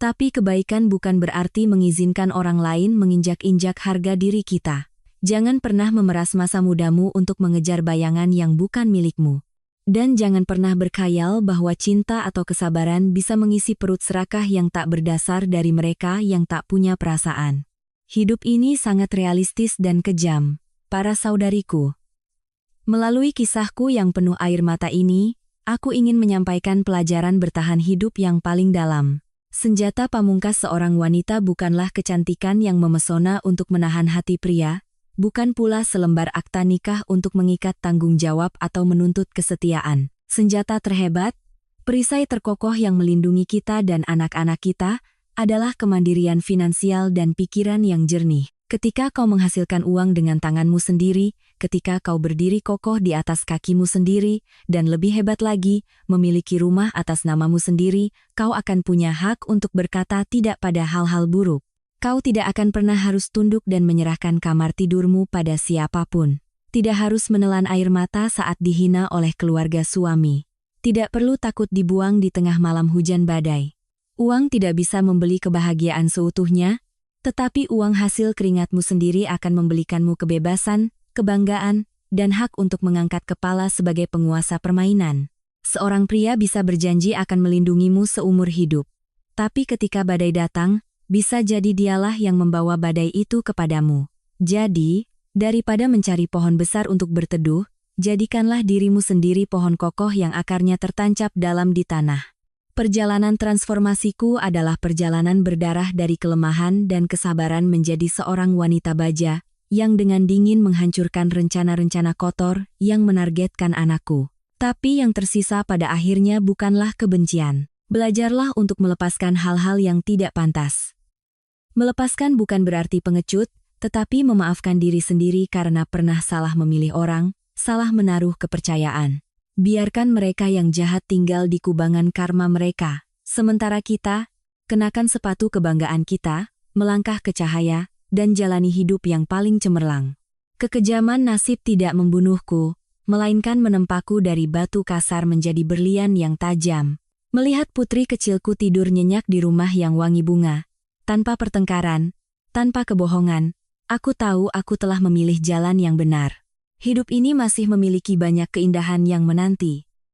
Tapi kebaikan bukan berarti mengizinkan orang lain menginjak-injak harga diri kita. Jangan pernah memeras masa mudamu untuk mengejar bayangan yang bukan milikmu. Dan jangan pernah berkhayal bahwa cinta atau kesabaran bisa mengisi perut serakah yang tak berdasar dari mereka yang tak punya perasaan. Hidup ini sangat realistis dan kejam, para saudariku. Melalui kisahku yang penuh air mata ini, aku ingin menyampaikan pelajaran bertahan hidup yang paling dalam. Senjata pamungkas seorang wanita bukanlah kecantikan yang memesona untuk menahan hati pria, bukan pula selembar akta nikah untuk mengikat tanggung jawab atau menuntut kesetiaan. Senjata terhebat, perisai terkokoh yang melindungi kita dan anak-anak kita, adalah kemandirian finansial dan pikiran yang jernih. Ketika kau menghasilkan uang dengan tanganmu sendiri, ketika kau berdiri kokoh di atas kakimu sendiri, dan lebih hebat lagi, memiliki rumah atas namamu sendiri, kau akan punya hak untuk berkata tidak pada hal-hal buruk. Kau tidak akan pernah harus tunduk dan menyerahkan kamar tidurmu pada siapapun. Tidak harus menelan air mata saat dihina oleh keluarga suami. Tidak perlu takut dibuang di tengah malam hujan badai. Uang tidak bisa membeli kebahagiaan seutuhnya, tetapi uang hasil keringatmu sendiri akan membelikanmu kebebasan, kebanggaan, dan hak untuk mengangkat kepala sebagai penguasa permainan. Seorang pria bisa berjanji akan melindungimu seumur hidup. Tapi ketika badai datang, bisa jadi dialah yang membawa badai itu kepadamu. Jadi, daripada mencari pohon besar untuk berteduh, jadikanlah dirimu sendiri pohon kokoh yang akarnya tertancap dalam di tanah. Perjalanan transformasiku adalah perjalanan berdarah dari kelemahan dan kesabaran menjadi seorang wanita baja, yang dengan dingin menghancurkan rencana-rencana kotor yang menargetkan anakku. Tapi yang tersisa pada akhirnya bukanlah kebencian. Belajarlah untuk melepaskan hal-hal yang tidak pantas. Melepaskan bukan berarti pengecut, tetapi memaafkan diri sendiri karena pernah salah memilih orang, salah menaruh kepercayaan. Biarkan mereka yang jahat tinggal di kubangan karma mereka. Sementara kita, kenakan sepatu kebanggaan kita, melangkah ke cahaya, dan jalani hidup yang paling cemerlang. Kekejaman nasib tidak membunuhku, melainkan menempaku dari batu kasar menjadi berlian yang tajam. Melihat putri kecilku tidur nyenyak di rumah yang wangi bunga, tanpa pertengkaran, tanpa kebohongan, aku tahu aku telah memilih jalan yang benar. Hidup ini masih memiliki banyak keindahan yang menanti.